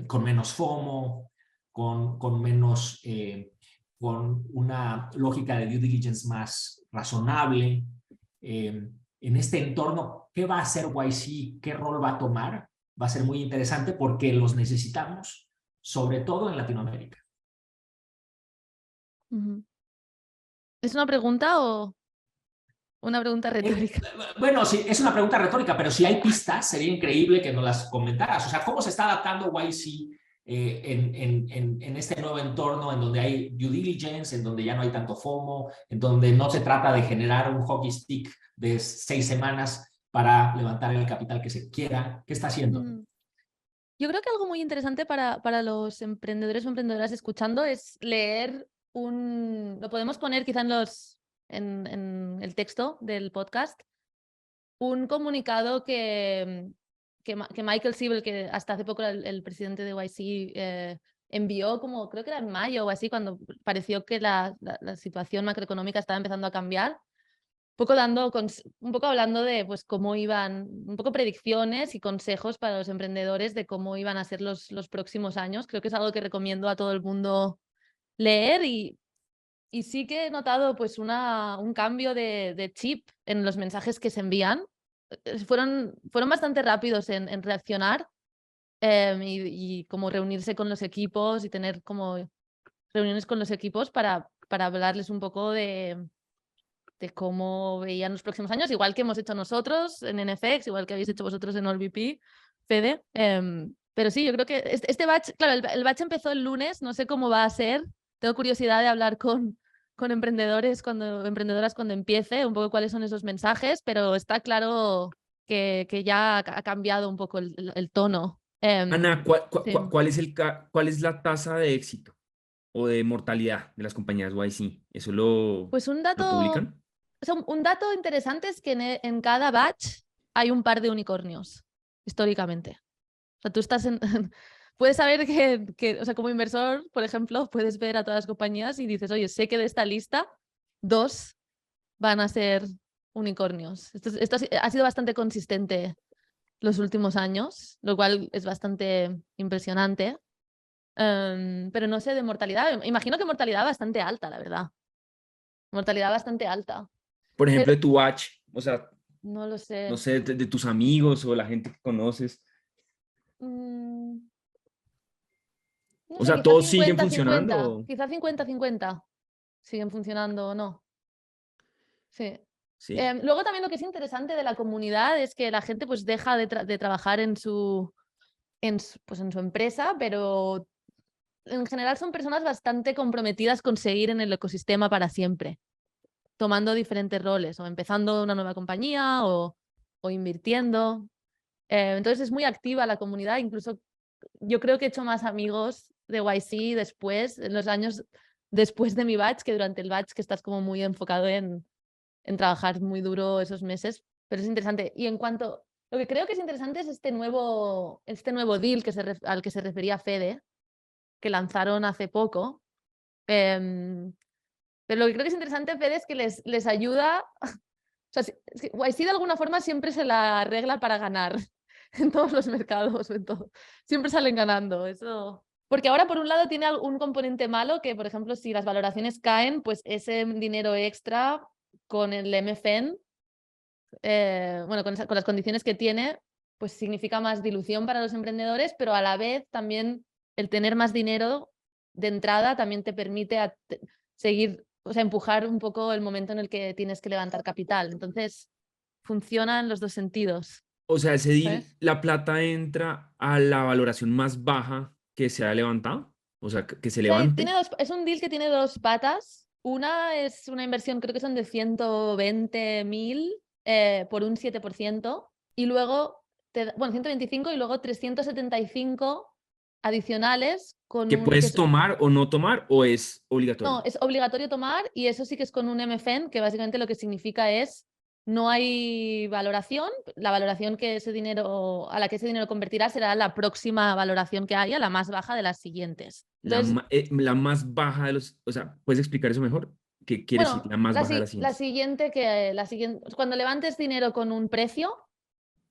con menos FOMO, con menos, con una lógica de due diligence más razonable. En este entorno, ¿qué va a hacer YC? ¿Qué rol va a tomar? Va a ser muy interesante porque los necesitamos, sobre todo en Latinoamérica. ¿Es una pregunta o una pregunta retórica? Bueno, sí, es una pregunta retórica, pero si hay pistas, sería increíble que nos las comentaras. O sea, ¿cómo se está adaptando YC en este nuevo entorno en donde hay due diligence, en donde ya no hay tanto FOMO, en donde no se trata de generar un hockey stick de 6 semanas para levantar el capital que se quiera? ¿Qué está haciendo? Yo creo que algo muy interesante para los emprendedores o emprendedoras escuchando es leer lo podemos poner quizá en el texto del podcast, un comunicado que Michael Siebel, que hasta hace poco era el presidente de YC, envió, como creo que era en mayo o así, cuando pareció que la situación macroeconómica estaba empezando a cambiar, un poco hablando de pues cómo iban, un poco predicciones y consejos para los emprendedores de cómo iban a ser los próximos años. Creo que es algo que recomiendo a todo el mundo leer, y sí que he notado pues un cambio de chip en los mensajes que se envían. Fueron bastante rápidos en reaccionar, y como reunirse con los equipos y tener como reuniones con los equipos para hablarles un poco de cómo veían los próximos años, igual que hemos hecho nosotros en NFX, igual que habéis hecho vosotros en AllVP, Fede. Pero sí, yo creo que este batch, claro, el batch empezó el lunes, no sé cómo va a ser. Tengo curiosidad de hablar con emprendedoras cuando empiece, un poco cuáles son esos mensajes, pero está claro que ya ha cambiado un poco el tono. Ana, Sí. ¿cuál es la tasa de éxito o de mortalidad de las compañías YC? ¿Eso lo Pues lo publican? o sea, un dato interesante es que en cada batch hay un par de unicornios, históricamente. O sea, tú estás puedes saber que, o sea, como inversor, por ejemplo, puedes ver a todas las compañías y dices, oye, sé que de esta lista 2 van a ser unicornios. Esto ha sido bastante consistente los últimos años, lo cual es bastante impresionante. Pero no sé de mortalidad. Imagino que mortalidad bastante alta, la verdad. Mortalidad bastante alta. Por ejemplo, de tu batch, o sea, No lo sé. no sé, de tus amigos o la gente que conoces. No O sé, sea, quizá ¿todos siguen 50-50. funcionando? Quizá 50-50 siguen funcionando o no. Sí. Sí. Luego también lo que es interesante de la comunidad es que la gente pues deja de trabajar en su empresa, pero en general son personas bastante comprometidas con seguir en el ecosistema para siempre, tomando diferentes roles, o empezando una nueva compañía o invirtiendo. Entonces es muy activa la comunidad. Incluso yo creo que he hecho más amigos de YC después, en los años después de mi batch, que durante el batch, que estás como muy enfocado en trabajar muy duro esos meses. Pero es interesante. Y en cuanto, lo que creo que es interesante es este nuevo deal al que se refería Fede, que lanzaron hace poco. Pero lo que creo que es interesante, Fede, es que les ayuda. O sea, YC de alguna forma siempre se la arregla para ganar en todos los mercados, en todo. Siempre salen ganando. Eso Porque ahora, por un lado, tiene un componente malo que, por ejemplo, si las valoraciones caen, pues ese dinero extra con el MFN, bueno, con las condiciones que tiene, pues significa más dilución para los emprendedores, pero a la vez también el tener más dinero de entrada también te permite seguir, o sea, empujar un poco el momento en el que tienes que levantar capital. Entonces, funciona en los dos sentidos. O sea, ese deal, ¿Sabes? la plata entra a la valoración más baja que se ha levantado, o sea, que se O sea, levante. es un deal que tiene dos patas. Una es una inversión, creo que son de 120.000 por un 7%, y luego, bueno, 125 y luego 375 adicionales con ¿Que un... Que puedes es, tomar o no tomar o es obligatorio? no, es obligatorio tomar, y eso sí que es con un MFN, que básicamente lo que significa es no hay valoración. La valoración que ese dinero, a la que ese dinero convertirá será la próxima valoración que haya, la más baja de las siguientes. Entonces, La más baja de los, o sea, ¿puedes explicar eso mejor? ¿Qué quiere decir bueno, la más baja de la las siguientes? siguiente cuando levantes dinero con un precio,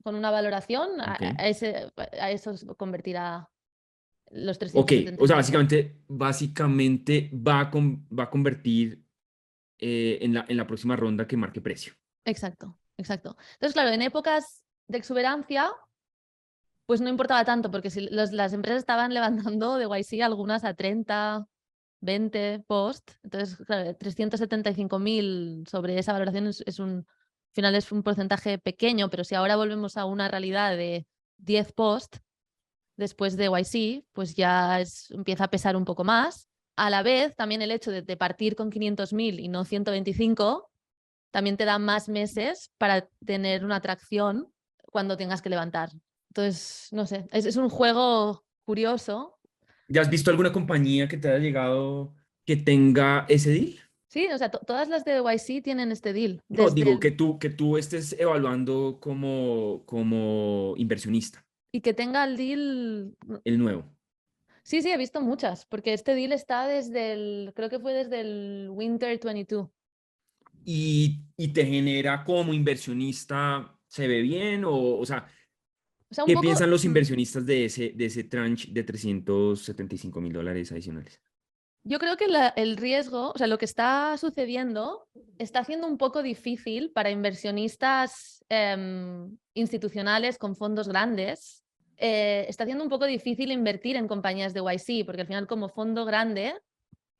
con una valoración, Ok. a eso se convertirá los Ok, o sea, 375. básicamente va a convertir en la próxima ronda que marque precio. Exacto, exacto. Entonces, claro, en épocas de exuberancia, pues no importaba tanto, porque si las empresas estaban levantando de YC algunas a 30, 20 post, entonces, claro, 375.000 sobre esa valoración al final es un porcentaje pequeño, pero si ahora volvemos a una realidad de 10 post después de YC, pues ya empieza a pesar un poco más. A la vez, también el hecho de partir con 500.000 y no 125 también te da más meses para tener una atracción cuando tengas que levantar. Entonces, no sé, es un juego curioso. ¿Ya has visto alguna compañía que te haya llegado que tenga ese deal? Sí, o sea, todas las de YC tienen este deal. No, Desde digo, que tú estés evaluando como inversionista, y que tenga el deal. el nuevo. Sí, sí, he visto muchas, porque este deal está creo que fue desde el Winter 22. Y te genera como inversionista, ¿se ve bien? O sea, O sea, un ¿qué poco. piensan los inversionistas de ese tranche de $375.000 adicionales? Yo creo que el riesgo, o sea, lo que está sucediendo está haciendo un poco difícil para inversionistas institucionales con fondos grandes. Está haciendo un poco difícil invertir en compañías de YC, porque al final, como fondo grande,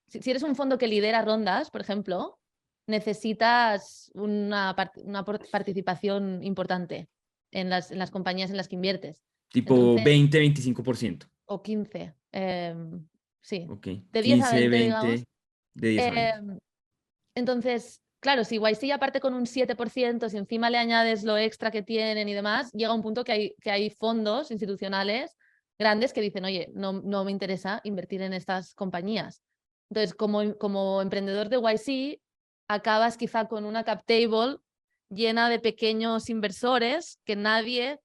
si eres un fondo que lidera rondas, por ejemplo, necesitas una participación importante en las compañías en las que inviertes. Tipo Entonces, 20-25%. o 15. Sí, Ok, de 10 a 15, 20, digamos. 20, de 10 a 20. Entonces, claro, si YC ya parte con un 7%, si encima le añades lo extra que tienen y demás, llega un punto que hay fondos institucionales grandes que dicen, oye, no me interesa invertir en estas compañías. Entonces, como emprendedor de YC, acabas quizá con una cap table llena de pequeños inversores que nadie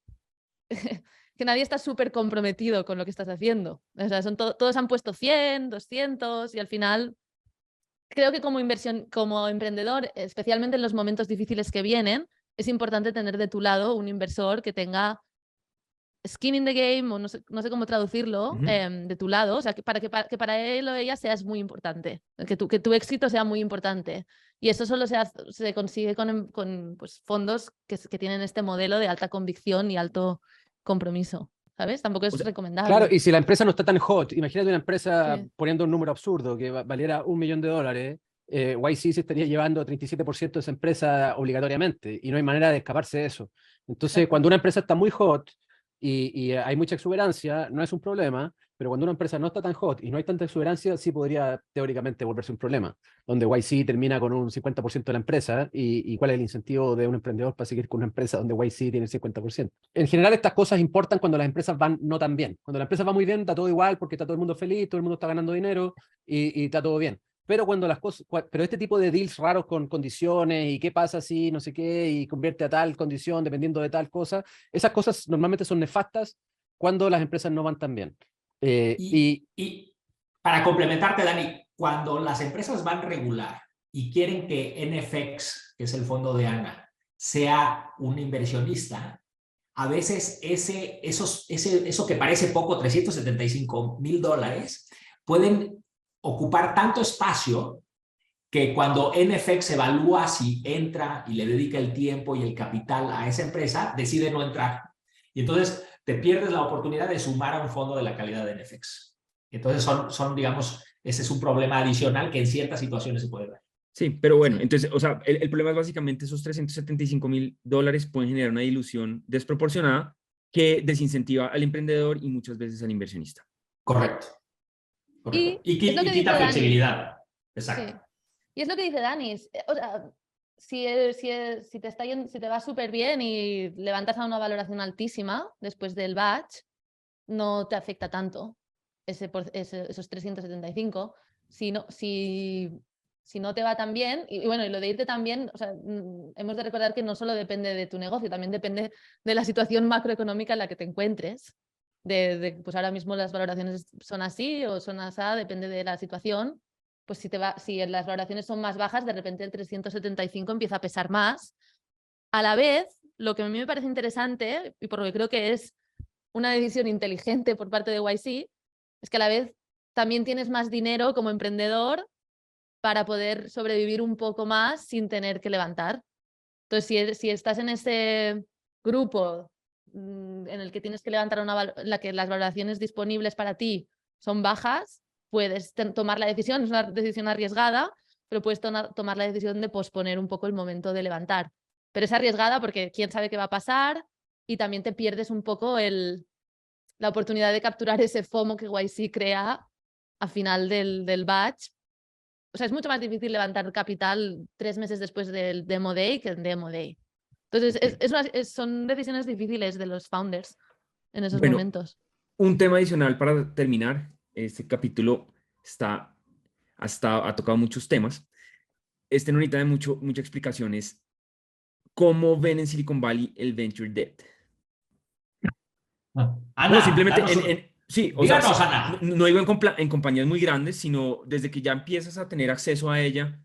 está súper comprometido con lo que estás haciendo. O sea, todos han puesto 100, 200 y al final creo que como emprendedor, especialmente en los momentos difíciles que vienen, es importante tener de tu lado un inversor que tenga skin in the game, o no sé cómo traducirlo, Ujú. de tu lado, o sea, que para él o ella seas muy importante, que tu éxito sea muy importante. Y eso solo se consigue con pues, fondos que tienen este modelo de alta convicción y alto compromiso, ¿sabes? Tampoco O es sea, Claro, recomendable. y si la empresa no está tan hot, imagínate una empresa Sí, poniendo un número absurdo que valiera $1 millón, YC se estaría llevando 37% de esa empresa obligatoriamente y no hay manera de escaparse de eso. Entonces, exacto. cuando una empresa está muy hot y hay mucha exuberancia, no es un problema, pero cuando una empresa no está tan hot y no hay tanta exuberancia, sí podría teóricamente volverse un problema, donde YC termina con un 50% de la empresa y cuál es el incentivo de un emprendedor para seguir con una empresa donde YC tiene el 50%. En general, estas cosas importan cuando las empresas van no tan bien. Cuando la empresa va muy bien, está todo igual porque está todo el mundo feliz, todo el mundo está ganando dinero y está todo bien. Pero cuando pero este tipo de deals raros con condiciones y qué pasa si no sé qué y convierte a tal condición dependiendo de tal cosa, esas cosas normalmente son nefastas cuando las empresas no van tan bien. Y para complementarte, Dani, cuando las empresas van regular y quieren que NFX, que es el fondo de Ana, sea un inversionista, a veces eso que parece poco, $375,000, pueden ocupar tanto espacio que cuando NFX evalúa si entra y le dedica el tiempo y el capital a esa empresa, decide no entrar. Y entonces te pierdes la oportunidad de sumar a un fondo de la calidad de NFX. Entonces digamos, ese es un problema adicional que en ciertas situaciones se puede ver. Sí, pero bueno, entonces, o sea, el problema es básicamente esos $375,000 pueden generar una dilución desproporcionada que desincentiva al emprendedor y muchas veces al inversionista. Correcto. Y Y es lo que quita dice flexibilidad. Exacto. Sí. Y es lo que dice Dani. O sea, si te va súper bien y levantas a una valoración altísima después del batch, no te afecta tanto esos 375. Si no te va tan bien, y bueno, y lo de irte también, o sea, hemos de recordar que no solo depende de tu negocio, también depende de la situación macroeconómica en la que te encuentres. Pues ahora mismo las valoraciones son así o son así, depende de la situación. Pues si las valoraciones son más bajas, de repente el 375 empieza a pesar más. A la vez, lo que a mí me parece interesante, y por lo que creo que es una decisión inteligente por parte de YC, es que a la vez también tienes más dinero como emprendedor para poder sobrevivir un poco más sin tener que levantar. Entonces, si estás en ese grupo en el que tienes que levantar la que las valoraciones disponibles para ti son bajas, puedes tomar la decisión, es una decisión arriesgada, pero puedes tomar la decisión de posponer un poco el momento de levantar. Pero es arriesgada porque quién sabe qué va a pasar y también te pierdes un poco la oportunidad de capturar ese FOMO que YC crea a final del batch. O sea, es mucho más difícil levantar capital 3 meses después del Demo Day que el Demo Day. Entonces, son decisiones difíciles de los founders en esos momentos. Un tema adicional para terminar, este capítulo ha tocado muchos temas. No necesita de mucha explicación, es cómo ven en Silicon Valley el venture debt. Ana, No, simplemente sí, o sea, díganos, Ana. no digo en compañías muy grandes, sino desde que ya empiezas a tener acceso a ella,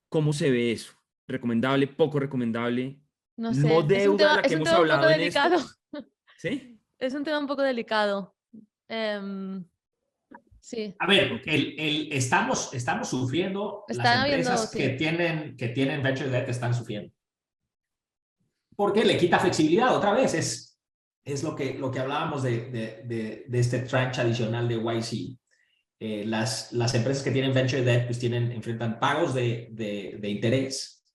¿cómo se ve eso? ¿Recomendable, poco recomendable? No sé, No deuda, la que es un hemos tema un poco hablado en delicado. esto. ¿Sí? Es un tema un poco delicado. Sí. A ver, estamos sufriendo, las empresas que tienen venture debt están sufriendo. Porque le quita flexibilidad, otra vez, es lo que hablábamos de este tranche adicional de YC. Las empresas que tienen venture debt pues enfrentan pagos de interés,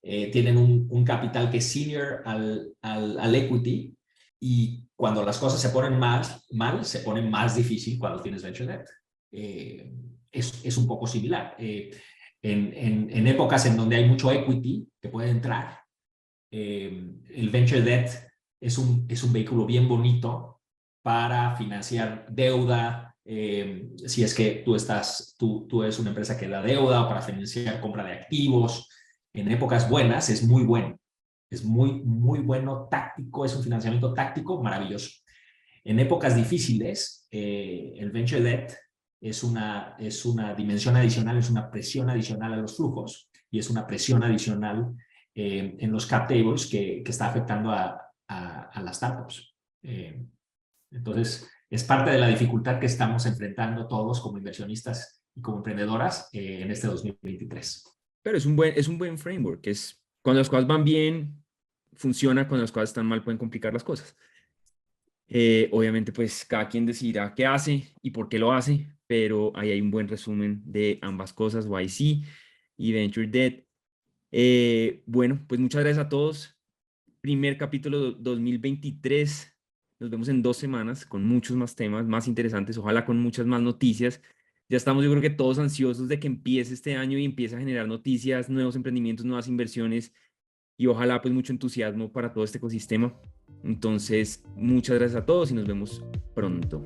tienen un capital que es senior al equity, y cuando las cosas se ponen mal, se pone más difícil cuando tienes venture debt. Es un poco similar. En épocas en donde hay mucho equity que puede entrar, el venture debt es un vehículo bien bonito para financiar deuda, si es que tú eres una empresa que da deuda, o para financiar compra de activos. En épocas buenas es muy bueno. Es muy, muy bueno táctico, es un financiamiento táctico maravilloso. En épocas difíciles, el venture debt es una dimensión adicional, es una presión adicional a los flujos y es una presión adicional en los cap tables que está afectando a las startups. Entonces, es parte de la dificultad que estamos enfrentando todos como inversionistas y como emprendedoras en este 2023. Pero es un buen framework. Cuando las cosas van bien, funciona. Cuando las cosas están mal, pueden complicar las cosas. Obviamente, pues cada quien decidirá qué hace y por qué lo hace, pero ahí hay un buen resumen de ambas cosas, YC y Venture Debt. Bueno, pues muchas gracias a todos. Primer capítulo 2023. Nos vemos en 2 semanas con muchos más temas, más interesantes, ojalá con muchas más noticias. Ya estamos, yo creo que todos ansiosos de que empiece este año y empiece a generar noticias, nuevos emprendimientos, nuevas inversiones y ojalá pues mucho entusiasmo para todo este ecosistema. Entonces, muchas gracias a todos y nos vemos pronto.